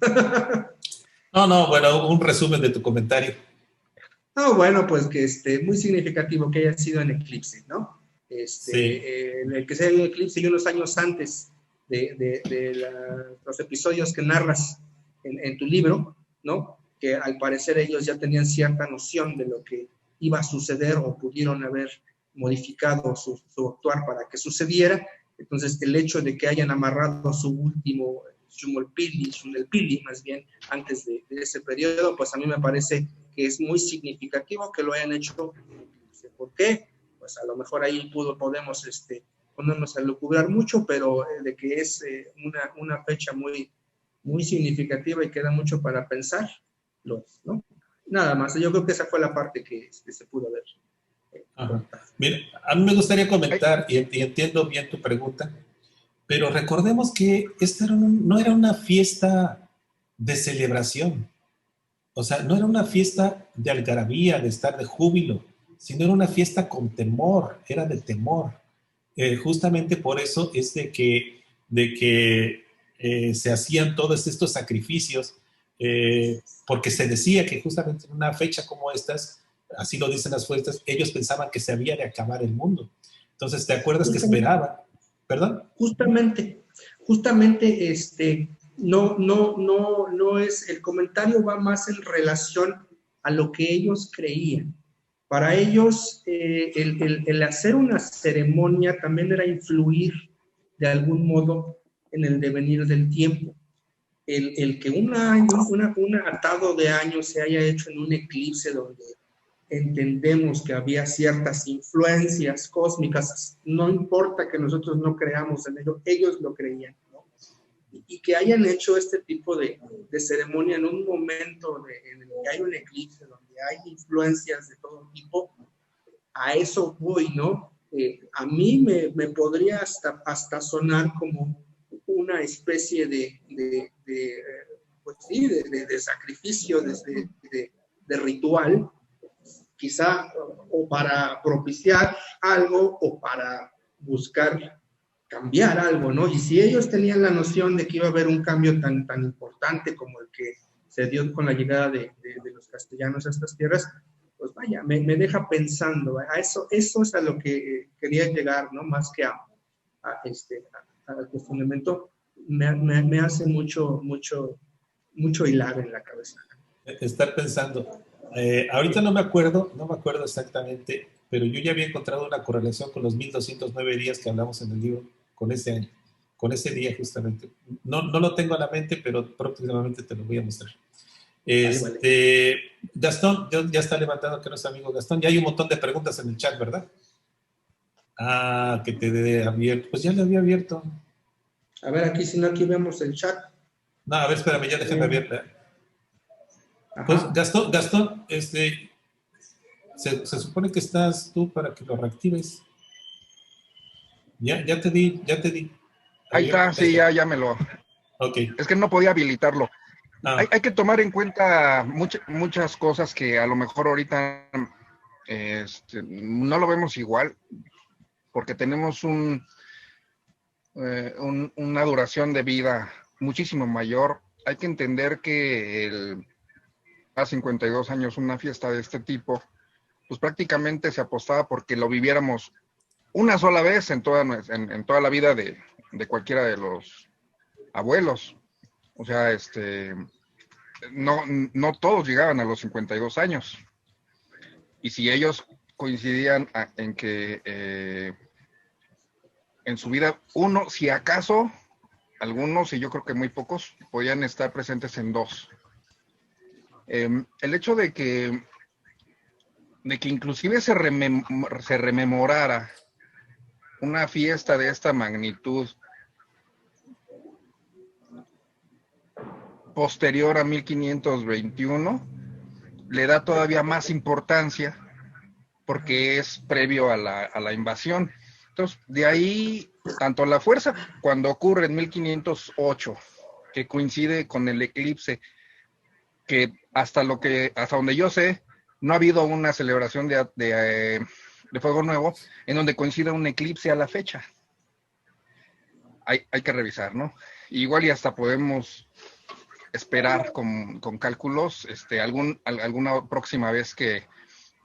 S1: No, bueno, un resumen de tu comentario.
S3: Bueno, pues que muy significativo que haya sido en eclipse, ¿no?
S1: Sí.
S3: El que sea el eclipse y unos años antes de los episodios que narras en tu libro, ¿no? Que al parecer ellos ya tenían cierta noción de lo que iba a suceder o pudieron haber modificado su actuar para que sucediera. Entonces, el hecho de que hayan amarrado su último Shumelpili, más bien, antes de ese periodo, pues a mí me parece que es muy significativo que lo hayan hecho. ¿Por qué? Pues a lo mejor ahí podemos ponernos a lucubrar mucho, pero de que es una fecha muy, muy significativa y queda mucho para pensar, ¿no? Nada más, yo creo que esa fue la parte que se pudo ver.
S1: Mira, a mí me gustaría comentar, y entiendo bien tu pregunta, pero recordemos que esta no era una fiesta de celebración. O sea, no era una fiesta de algarabía, de estar de júbilo, sino era una fiesta con temor, era de temor. Justamente por eso es de que se hacían todos estos sacrificios, porque se decía que justamente en una fecha como estas, así lo dicen las fuentes, ellos pensaban que se había de acabar el mundo. Entonces, ¿te acuerdas que esperaban? ¿Perdón?
S3: Justamente, no es, el comentario va más en relación a lo que ellos creían. Para ellos, el hacer una ceremonia también era influir de algún modo en el devenir del tiempo. El que un atado de años se haya hecho en un eclipse donde entendemos que había ciertas influencias cósmicas, no importa que nosotros no creamos en ello, ellos lo creían, ¿no? Y que hayan hecho este tipo de ceremonia en un momento en el que hay un eclipse, donde hay influencias de todo tipo, a eso voy, ¿no? A mí me podría hasta sonar como una especie de sacrificio, de ritual, quizá o para propiciar algo o para buscar cambiar algo, ¿no? Y si ellos tenían la noción de que iba a haber un cambio tan importante como el que se dio con la llegada de los castellanos a estas tierras, pues vaya, me deja pensando, a eso es a lo que quería llegar, ¿no? Más que al cuestionamiento, me hace mucho hilar en la cabeza.
S1: Estar pensando. Ahorita no me acuerdo exactamente, pero yo ya había encontrado una correlación con los 1209 días que hablamos en el libro, con ese año, con ese día justamente. No lo tengo a la mente, pero próximamente te lo voy a mostrar. Vale. Gastón, ya está levantando que nuestro amigo Gastón. Ya hay un montón de preguntas en el chat, ¿verdad? Que te dé abierto. Pues ya le había abierto.
S3: A ver, aquí, si no, aquí vemos el chat.
S1: No, a ver, espérame, ya déjame abierta. Pues, Gastón, se supone que estás tú para que lo reactives. Ya te di.
S5: Ahí está, sí, ya me lo...
S1: Ok.
S5: Es que no podía habilitarlo. Hay que tomar en cuenta muchas cosas que a lo mejor ahorita no lo vemos igual, porque tenemos una duración de vida muchísimo mayor. Hay que entender que a 52 años una fiesta de este tipo, pues prácticamente se apostaba porque lo viviéramos una sola vez en toda la vida de cualquiera de los abuelos. O sea, no todos llegaban a los 52 años. Y si ellos coincidían en que en su vida, si acaso, algunos, y yo creo que muy pocos, podían estar presentes en 2. El hecho de que inclusive se rememorara una fiesta de esta magnitud posterior a 1521 le da todavía más importancia porque es previo a la invasión. Entonces, de ahí, tanto la fuerza cuando ocurre en 1508, que coincide con el eclipse, que hasta donde yo sé, no ha habido una celebración de Fuego Nuevo en donde coincida un eclipse a la fecha. Hay que revisar, ¿no? Igual y hasta podemos esperar con cálculos alguna próxima vez que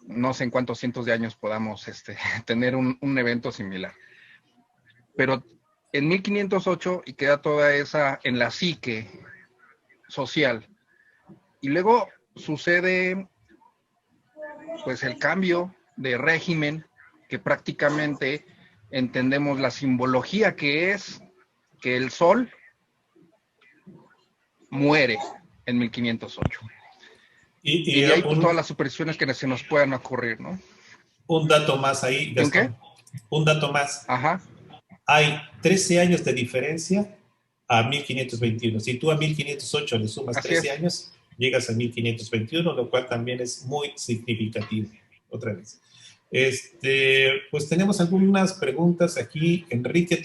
S5: no sé en cuántos cientos de años podamos tener un evento similar. Pero en 1508 y queda toda esa en la psique social. Y luego sucede pues el cambio de régimen, que prácticamente entendemos la simbología que es que el sol muere en 1508. Y de ahí pues, todas las supersticiones que se nos puedan ocurrir, ¿no?
S1: Un dato más ahí, Gastón. Un dato más.
S5: Ajá.
S1: Hay 13 años de diferencia a 1521. Si tú a 1508 le sumas 13 años, llegas a 1521, lo cual también es muy significativo. Otra vez. Pues tenemos algunas preguntas aquí. Enrique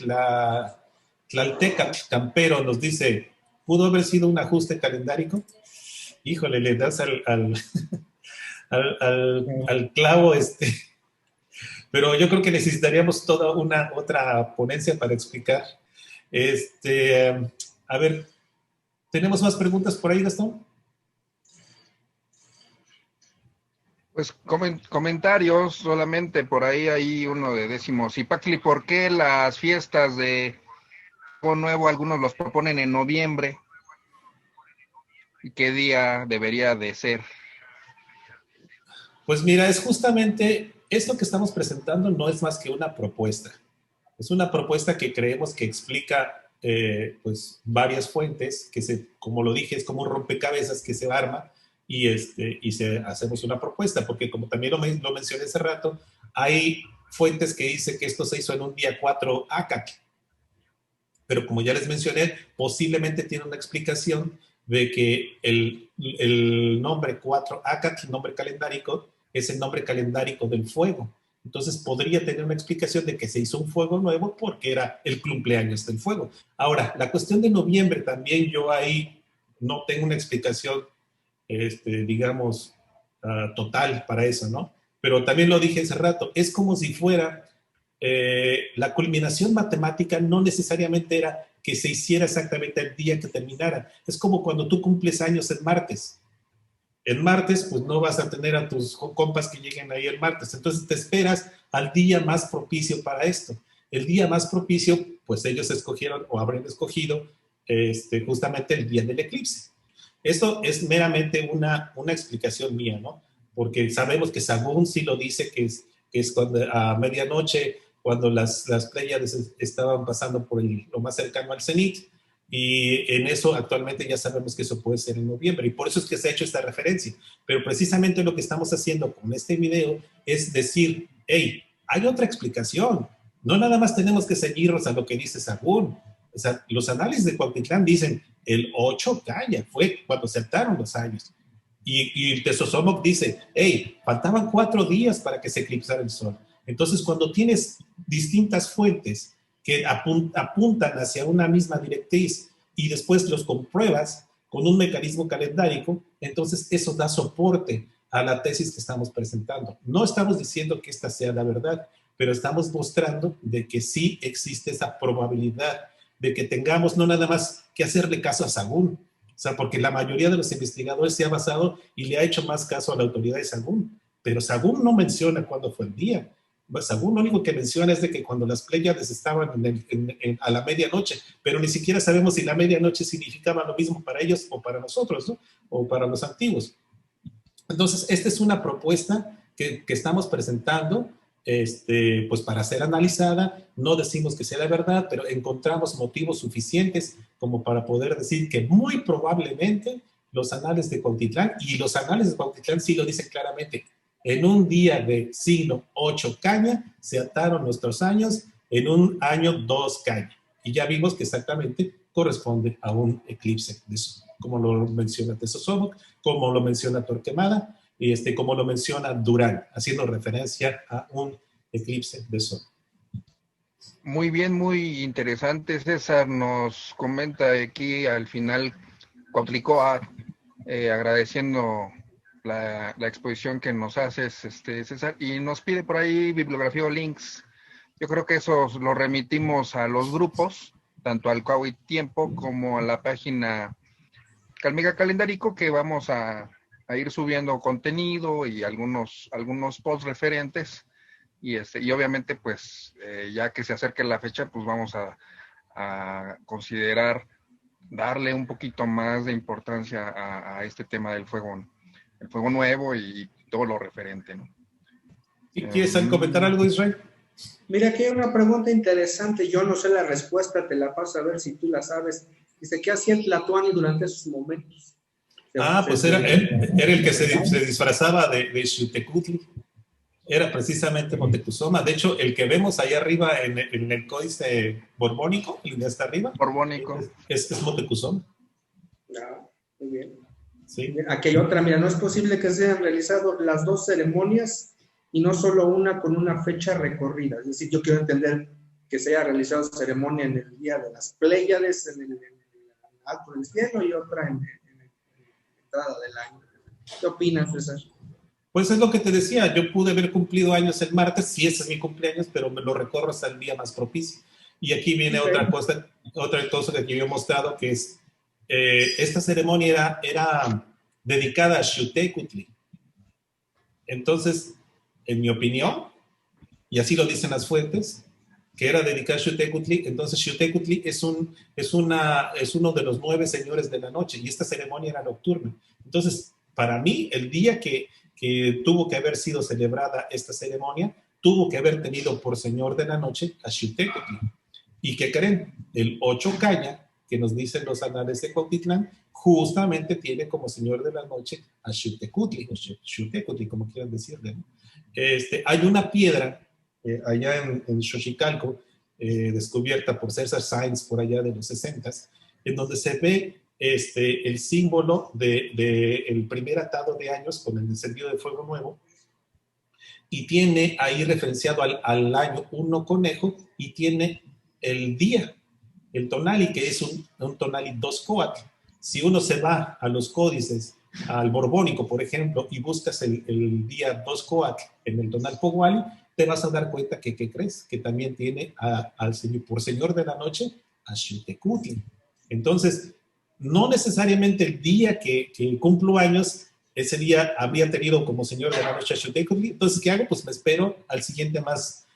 S1: Tlalteca Campero nos dice, ¿pudo haber sido un ajuste calendárico? Híjole, le das al clavo pero yo creo que necesitaríamos toda una otra ponencia para explicar. A ver, ¿tenemos más preguntas por ahí, Gastón?
S5: Pues comentarios solamente, por ahí hay uno de Décimo Zipacli, ¿por qué las fiestas de Año Nuevo algunos los proponen en noviembre? ¿Y qué día debería de ser?
S1: Pues mira, es justamente esto que estamos presentando, no es más que una propuesta. Es una propuesta que creemos que explica pues varias fuentes, como lo dije, es como un rompecabezas que se arma y hacemos una propuesta, porque como también lo mencioné hace rato, hay fuentes que dicen que esto se hizo en un día 4 ACAC, pero como ya les mencioné, posiblemente tiene una explicación de que el nombre 4 ACAC, nombre calendárico, es el nombre calendárico del fuego. Entonces podría tener una explicación de que se hizo un fuego nuevo porque era el cumpleaños del fuego. Ahora, la cuestión de noviembre también yo ahí no tengo una explicación, digamos, total para eso, ¿no? pero también lo dije hace rato, es como si fuera la culminación matemática no necesariamente era que se hiciera exactamente el día que terminara. Es como cuando tú cumples años el martes. El martes, pues no vas a tener a tus compas que lleguen ahí el martes. Entonces te esperas al día más propicio para esto. El día más propicio, pues ellos escogieron o habrán escogido justamente el día del eclipse. Esto es meramente una explicación mía, ¿no? Porque sabemos que Sagún sí lo dice, que es cuando, a medianoche, cuando las Pléyades estaban pasando por lo más cercano al cenit, y en eso actualmente ya sabemos que eso puede ser en noviembre, y por eso es que se ha hecho esta referencia. Pero precisamente lo que estamos haciendo con este video es decir, hey, hay otra explicación, no nada más tenemos que ceñirnos a lo que dice Sagún. O sea, los análisis de Cuautitlán dicen, el 8 calla, fue cuando aceptaron los años. Y el Tezosomoc dice, hey, faltaban 4 días para que se eclipsara el sol. Entonces, cuando tienes distintas fuentes que apuntan hacia una misma directriz y después los compruebas con un mecanismo calendárico, entonces eso da soporte a la tesis que estamos presentando. No estamos diciendo que esta sea la verdad, pero estamos mostrando de que sí existe esa probabilidad de que tengamos no nada más que hacerle caso a Sagún. O sea, porque la mayoría de los investigadores se ha basado y le ha hecho más caso a la autoridad de Sagún. Pero Sagún no menciona cuándo fue el día. Sagún lo único que menciona es de que cuando las Pléyades estaban a la medianoche, pero ni siquiera sabemos si la medianoche significaba lo mismo para ellos o para nosotros, ¿no? O para los antiguos. Entonces, esta es una propuesta que estamos presentando pues para ser analizada. No decimos que sea la verdad, pero encontramos motivos suficientes como para poder decir que muy probablemente los anales de Cuautitlán, y los anales de Cuautitlán sí lo dicen claramente, en un día de signo 8 caña se ataron nuestros años, en un año 2 caña. Y ya vimos que exactamente corresponde a un eclipse de sol, como lo menciona Tezosomoc, como lo menciona Torquemada, y como lo menciona Durán, haciendo referencia a un eclipse de sol.
S5: Muy bien, muy interesante. César nos comenta aquí al final, Cuauhtlicóatl, agradeciendo la exposición que nos haces, César, y nos pide por ahí bibliografía o links. Yo creo que eso lo remitimos a los grupos, tanto al Cuauhtiempo como a la página Calmiga Calendarico, que vamos a ir subiendo contenido y algunos posts referentes, y obviamente pues ya que se acerque la fecha, pues vamos a considerar darle un poquito más de importancia a este tema del fuego nuevo y todo lo referente, ¿no?
S1: ¿Y quieres comentar algo, Israel?
S3: Mira, aquí hay una pregunta interesante, yo no sé la respuesta, te la paso a ver si tú la sabes. Dice, ¿qué hacía Tlatoani durante esos momentos?
S1: Pues era el que se disfrazaba de Xiuhtecutli. Era precisamente Moctezuma. De hecho, el que vemos ahí arriba en el códice borbónico, el de hasta arriba,
S5: borbónico,
S1: es Moctezuma.
S3: Muy bien.
S1: Sí.
S3: Aquí hay otra, mira, no es posible que se hayan realizado las 2 ceremonias y no solo una con una fecha recorrida. Es decir, yo quiero entender que se haya realizado ceremonia en el día de las Pléyades, en el Alto del Cielo, y otra en entrada del año. ¿Qué opinas, César?
S1: Pues es lo que te decía, yo pude haber cumplido años el martes, si ese es mi cumpleaños, pero me lo recorro hasta el día más propicio. Y aquí viene otra cosa que aquí yo he mostrado, que es, esta ceremonia era dedicada a Xiuhtecutli. Entonces, en mi opinión, y así lo dicen las fuentes, que era dedicada a Xiuhtecutli. Entonces Xiuhtecutli es uno de los 9 señores de la noche, y esta ceremonia era nocturna. Entonces, para mí, el día que tuvo que haber sido celebrada esta ceremonia, tuvo que haber tenido por señor de la noche a Xiuhtecutli. ¿Y qué creen? El 8 caña, que nos dicen los anales de Cuautitlán, justamente tiene como señor de la noche a Xiuhtecutli, o Xiuhtecutli, como quieran decirle, ¿no? Hay una piedra allá en Xochicalco, descubierta por César Sainz por allá de los 60s, en donde se ve el símbolo del primer atado de años con el encendido de fuego nuevo, y tiene ahí referenciado al año 1 conejo, y tiene el día, el tonali, que es un tonali 2 coatl. Si uno se va a los códices al Borbónico, por ejemplo, y buscas el día 2 Coatl en el Tonalpohualli, te vas a dar cuenta que, ¿qué crees? Que también tiene al señor, por señor de la noche, a Xiuhtecuhtli. Entonces, no necesariamente el día que cumplo años, ese día habría tenido como señor de la noche a Xiuhtecuhtli. Entonces, ¿qué hago? Pues me espero al siguiente más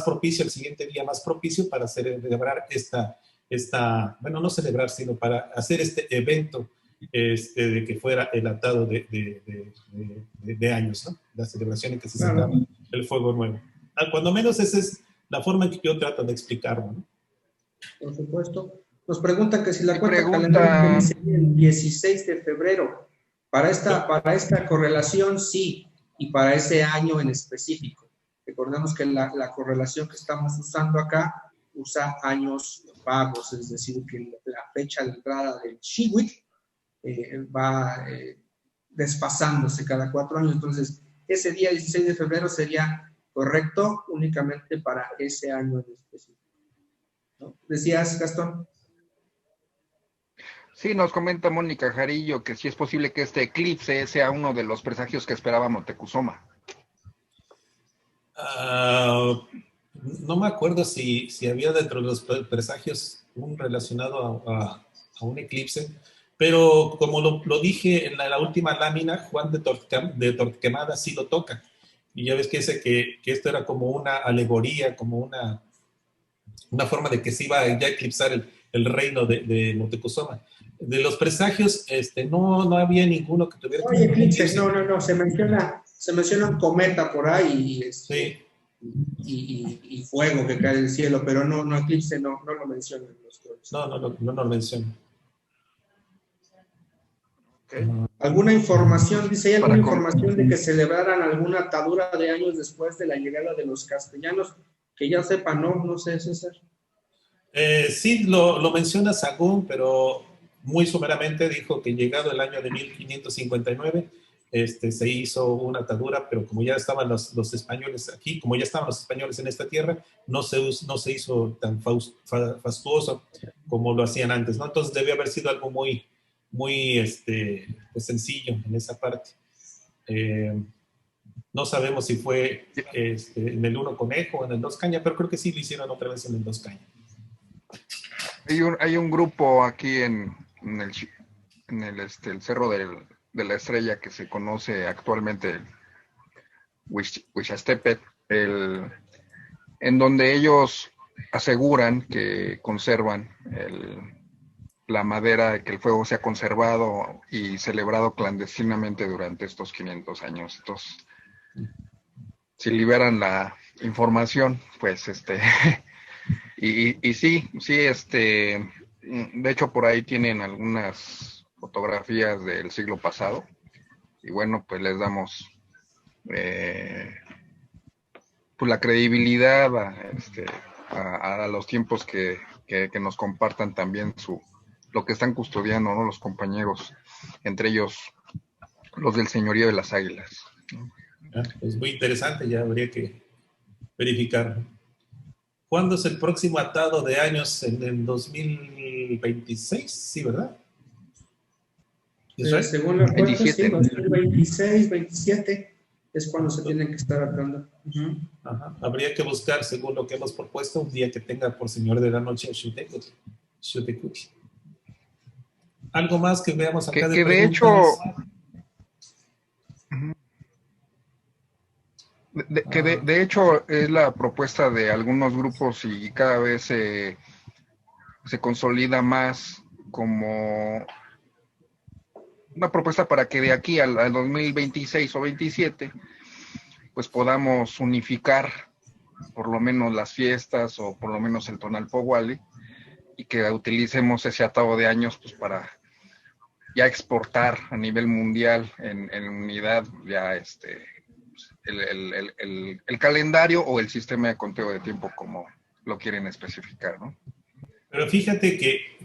S1: propicio, el siguiente día más propicio para celebrar bueno, no celebrar, sino para hacer este evento de que fuera el atado de años, ¿no? La celebración en que se sacaba el fuego nuevo. Cuando menos esa es la forma en que yo trato de explicarlo, ¿no?
S3: Por supuesto. Nos preguntan que si la cuenta calendaria sería el 16 de febrero. Para esta correlación, sí, y para ese año en específico. Recordemos que la correlación que estamos usando acá usa años pagos, es decir, que la fecha de entrada del Xiwitl va desfasándose cada 4 años. Entonces, ese día 16 de febrero sería correcto únicamente para ese año en específico, ¿no? ¿Decías, Gastón?
S5: Sí, nos comenta Mónica Jarillo que sí es posible que este eclipse sea uno de los presagios que esperaba Moctezuma.
S1: No me acuerdo si había dentro de los presagios un relacionado a un eclipse, pero como lo dije en la última lámina, Juan de Torquemada sí lo toca. Y ya ves que dice que esto era como una alegoría, como una forma de que se iba ya a eclipsar el reino de Moctezuma. De los presagios, no había ninguno que tuviera...
S3: No hay eclipses, no, se menciona un cometa por ahí
S1: sí.
S3: y fuego que cae del cielo, pero no eclipse, no lo mencionan los códigos.
S1: No lo mencionan.
S3: Okay. ¿Alguna información, dice, hay alguna información de que celebraran alguna atadura de años después de la llegada de los castellanos? Que ya sepa, no sé, César.
S1: Sí, lo menciona Sagún, pero muy someramente dijo que llegado el año de 1559 se hizo una atadura, pero como ya estaban los españoles aquí, como ya estaban los españoles en esta tierra, no se hizo tan fastuoso como lo hacían antes, ¿no? Entonces debió haber sido algo muy pues sencillo en esa parte. No sabemos si fue en el 1 Conejo o en el 2 Caña, pero creo que sí lo hicieron otra vez en el 2 Caña.
S5: Hay un grupo aquí en el Cerro de la Estrella que se conoce actualmente Huixastepetl, en donde ellos aseguran que conservan la madera, que el fuego se ha conservado y celebrado clandestinamente durante estos 500 años. Entonces, si liberan la información, pues y sí, de hecho por ahí tienen algunas fotografías del siglo pasado y bueno, pues les damos pues la credibilidad a los tiempos que nos compartan también lo que están custodiando, ¿no? Los compañeros, entre ellos los del Señorío de las Águilas.
S1: Pues muy interesante, ya habría que verificar. ¿Cuándo es el próximo atado de años? ¿En el 2026? Sí, ¿verdad?
S3: Según la cuenta, sí, 2026, 27 es cuando se tienen que estar atando.
S1: Ajá. Habría que buscar, según lo que hemos propuesto, un día que tenga por señor de la noche Xiuhtecuhtli. Algo más que veamos acá
S5: que de hecho... De hecho es la propuesta de algunos grupos y cada vez se consolida más como una propuesta para que de aquí al 2026 o 27 pues podamos unificar por lo menos las fiestas o por lo menos el Tonalpohualli y que utilicemos ese atado de años pues para ya exportar a nivel mundial en unidad ya el calendario o el sistema de conteo de tiempo como lo quieren especificar, ¿no?
S1: Pero fíjate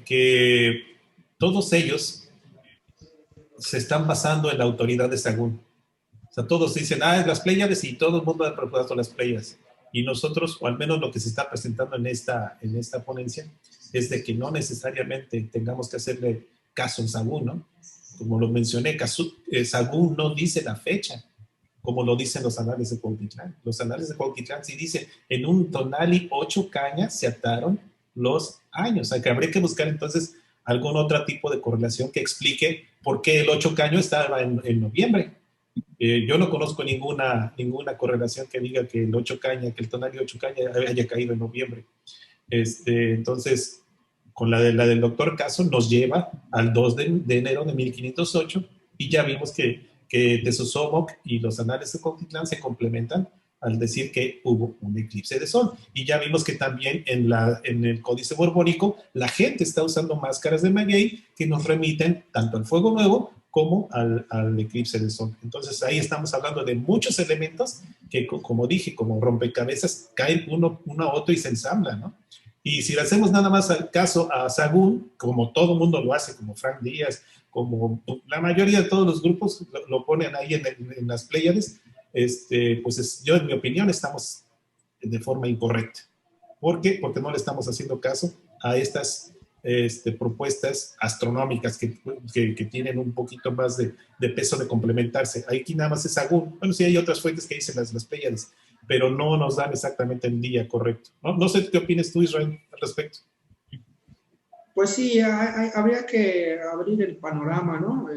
S1: que todos ellos se están basando en la autoridad de Sagún. O sea, todos dicen, las Pléyades y todo el mundo ha propuesto las Pléyades. Y nosotros, o al menos lo que se está presentando en esta ponencia, es de que no necesariamente tengamos que hacerle caso a Sagún, ¿no? como lo mencioné, Sagún no dice la fecha, como lo dicen los anales de Cuautitlán. Los anales de Cuautitlán sí dicen, en un tonali 8 cañas se ataron los años. O sea, que habría que buscar entonces algún otro tipo de correlación que explique por qué el 8 caño estaba en noviembre. Yo no conozco ninguna correlación que diga que el 8 caña, que el tonali 8 caña haya caído en noviembre. Entonces, con la del doctor Caso nos lleva al 2 de enero de 1508 y ya vimos que Tezosomoc y los anales de Cuautitlán se complementan al decir que hubo un eclipse de sol. Y ya vimos que también en el Códice Borbónico la gente está usando máscaras de maguey que nos remiten tanto al fuego nuevo como al eclipse de sol. Entonces ahí estamos hablando de muchos elementos que, como dije, como rompecabezas, caen uno a otro y se ensamblan, ¿no? Y si le hacemos nada más al caso a Sagún, como todo mundo lo hace, como Frank Díaz, como la mayoría de todos los grupos lo ponen ahí en las Pléyades, pues yo en mi opinión estamos de forma incorrecta. ¿Por qué? Porque no le estamos haciendo caso a estas propuestas astronómicas que tienen un poquito más de peso de complementarse. Aquí nada más es Sagún. Bueno, sí hay otras fuentes que dicen las Pléyades, pero no nos dan exactamente el día correcto. No sé qué opinas tú, Israel, al respecto.
S3: Pues sí, habría que abrir el panorama, ¿no?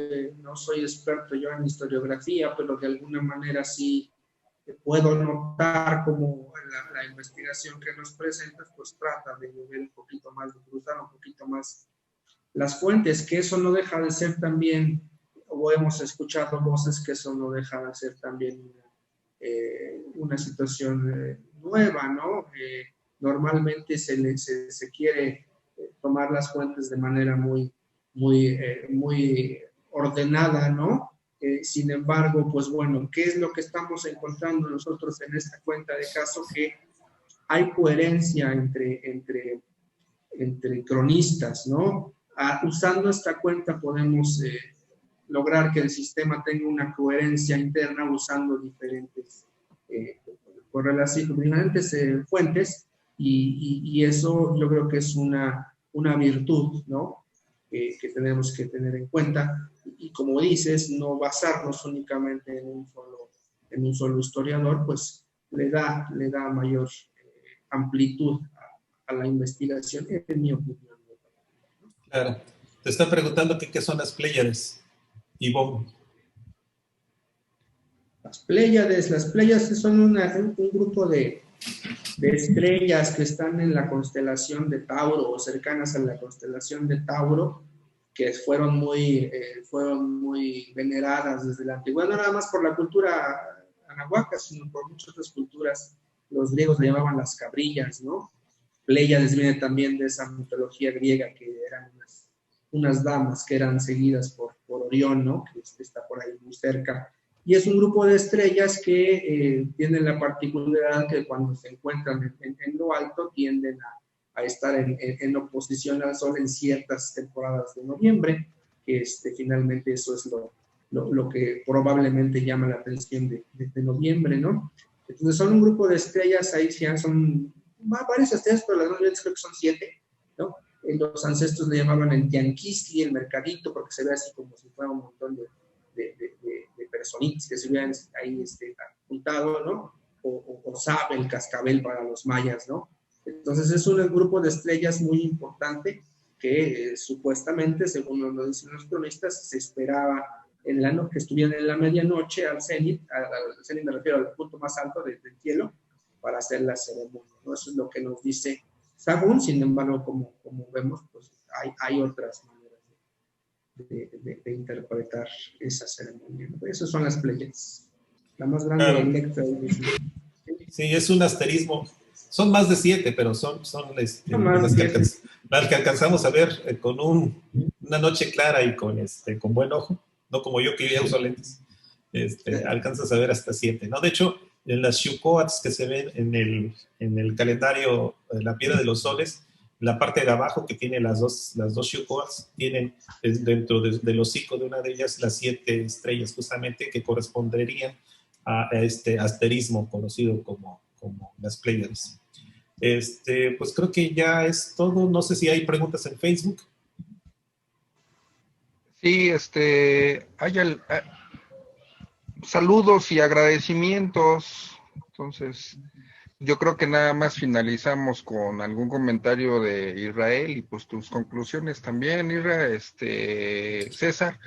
S3: No soy experto yo en historiografía, pero de alguna manera sí puedo notar como la investigación que nos presentas, pues trata de ver un poquito más, de cruzar un poquito más las fuentes, que eso no deja de ser también, o hemos escuchado voces que eso no deja de ser también una situación nueva, ¿no? Normalmente se quiere tomar las fuentes de manera muy ordenada, ¿no? Sin embargo, pues bueno, ¿qué es lo que estamos encontrando nosotros en esta cuenta de caso? Que hay coherencia entre cronistas, ¿no? Usando esta cuenta podemos lograr que el sistema tenga una coherencia interna usando diferentes fuentes y eso yo creo que es una virtud, ¿no? Que tenemos que tener en cuenta y como dices, no basarnos únicamente en un solo historiador, pues le da mayor amplitud a la investigación, en mi opinión.
S1: Claro. Te está preguntando qué son las Pléyades, Ivonne.
S3: Las Pléyades son un grupo de estrellas que están en la constelación de Tauro o cercanas a la constelación de Tauro, que fueron muy veneradas desde la antigüedad, no nada más por la cultura anahuaca, sino por muchas otras culturas. Los griegos le llamaban las cabrillas, ¿no? Pléyades viene también de esa mitología griega, que eran unas damas que eran seguidas por Orión, ¿no? Que está por ahí muy cerca. Y es un grupo de estrellas que tienen la particularidad que cuando se encuentran en lo alto tienden a estar en oposición al Sol en ciertas temporadas de noviembre, que finalmente eso es lo que probablemente llama la atención de noviembre, ¿no? Entonces son un grupo de estrellas, ahí ya son varias estrellas, pero las más grandes creo que son 7, ¿no? Los ancestros le llamaban el Tianquistli, el mercadito, porque se ve así como si fuera un montón de personitas que se hubieran ahí juntado, ¿no? O sabe, el cascabel para los mayas, ¿no? Entonces es un grupo de estrellas muy importante que supuestamente, según lo dicen los cronistas, se esperaba que estuvieran en la medianoche al cenit me refiero al punto más alto del cielo, para hacer la ceremonia, ¿no? Eso es lo que nos dice Sagún. Sin embargo, como vemos, pues hay otras maneras de interpretar esa ceremonia, ¿no? Esas son las Pléyades. La más grande, claro. Electra.
S1: Sí, es un asterismo. Son más de 7, pero son las que alcanzamos a ver con una noche clara y con buen ojo, no como yo que ya uso lentes. Alcanzas a ver hasta 7, ¿no? De hecho, en las Xucoatls que se ven en el calendario de la Piedra de los Soles, la parte de abajo que tiene las dos Xucoatls tienen dentro del hocico de una de ellas las 7 estrellas justamente que corresponderían a este asterismo conocido como las Pléyades. Pues creo que ya es todo. No sé si hay preguntas en Facebook.
S5: Sí, saludos y agradecimientos. Entonces, yo creo que nada más finalizamos con algún comentario de Israel y pues tus conclusiones también, César.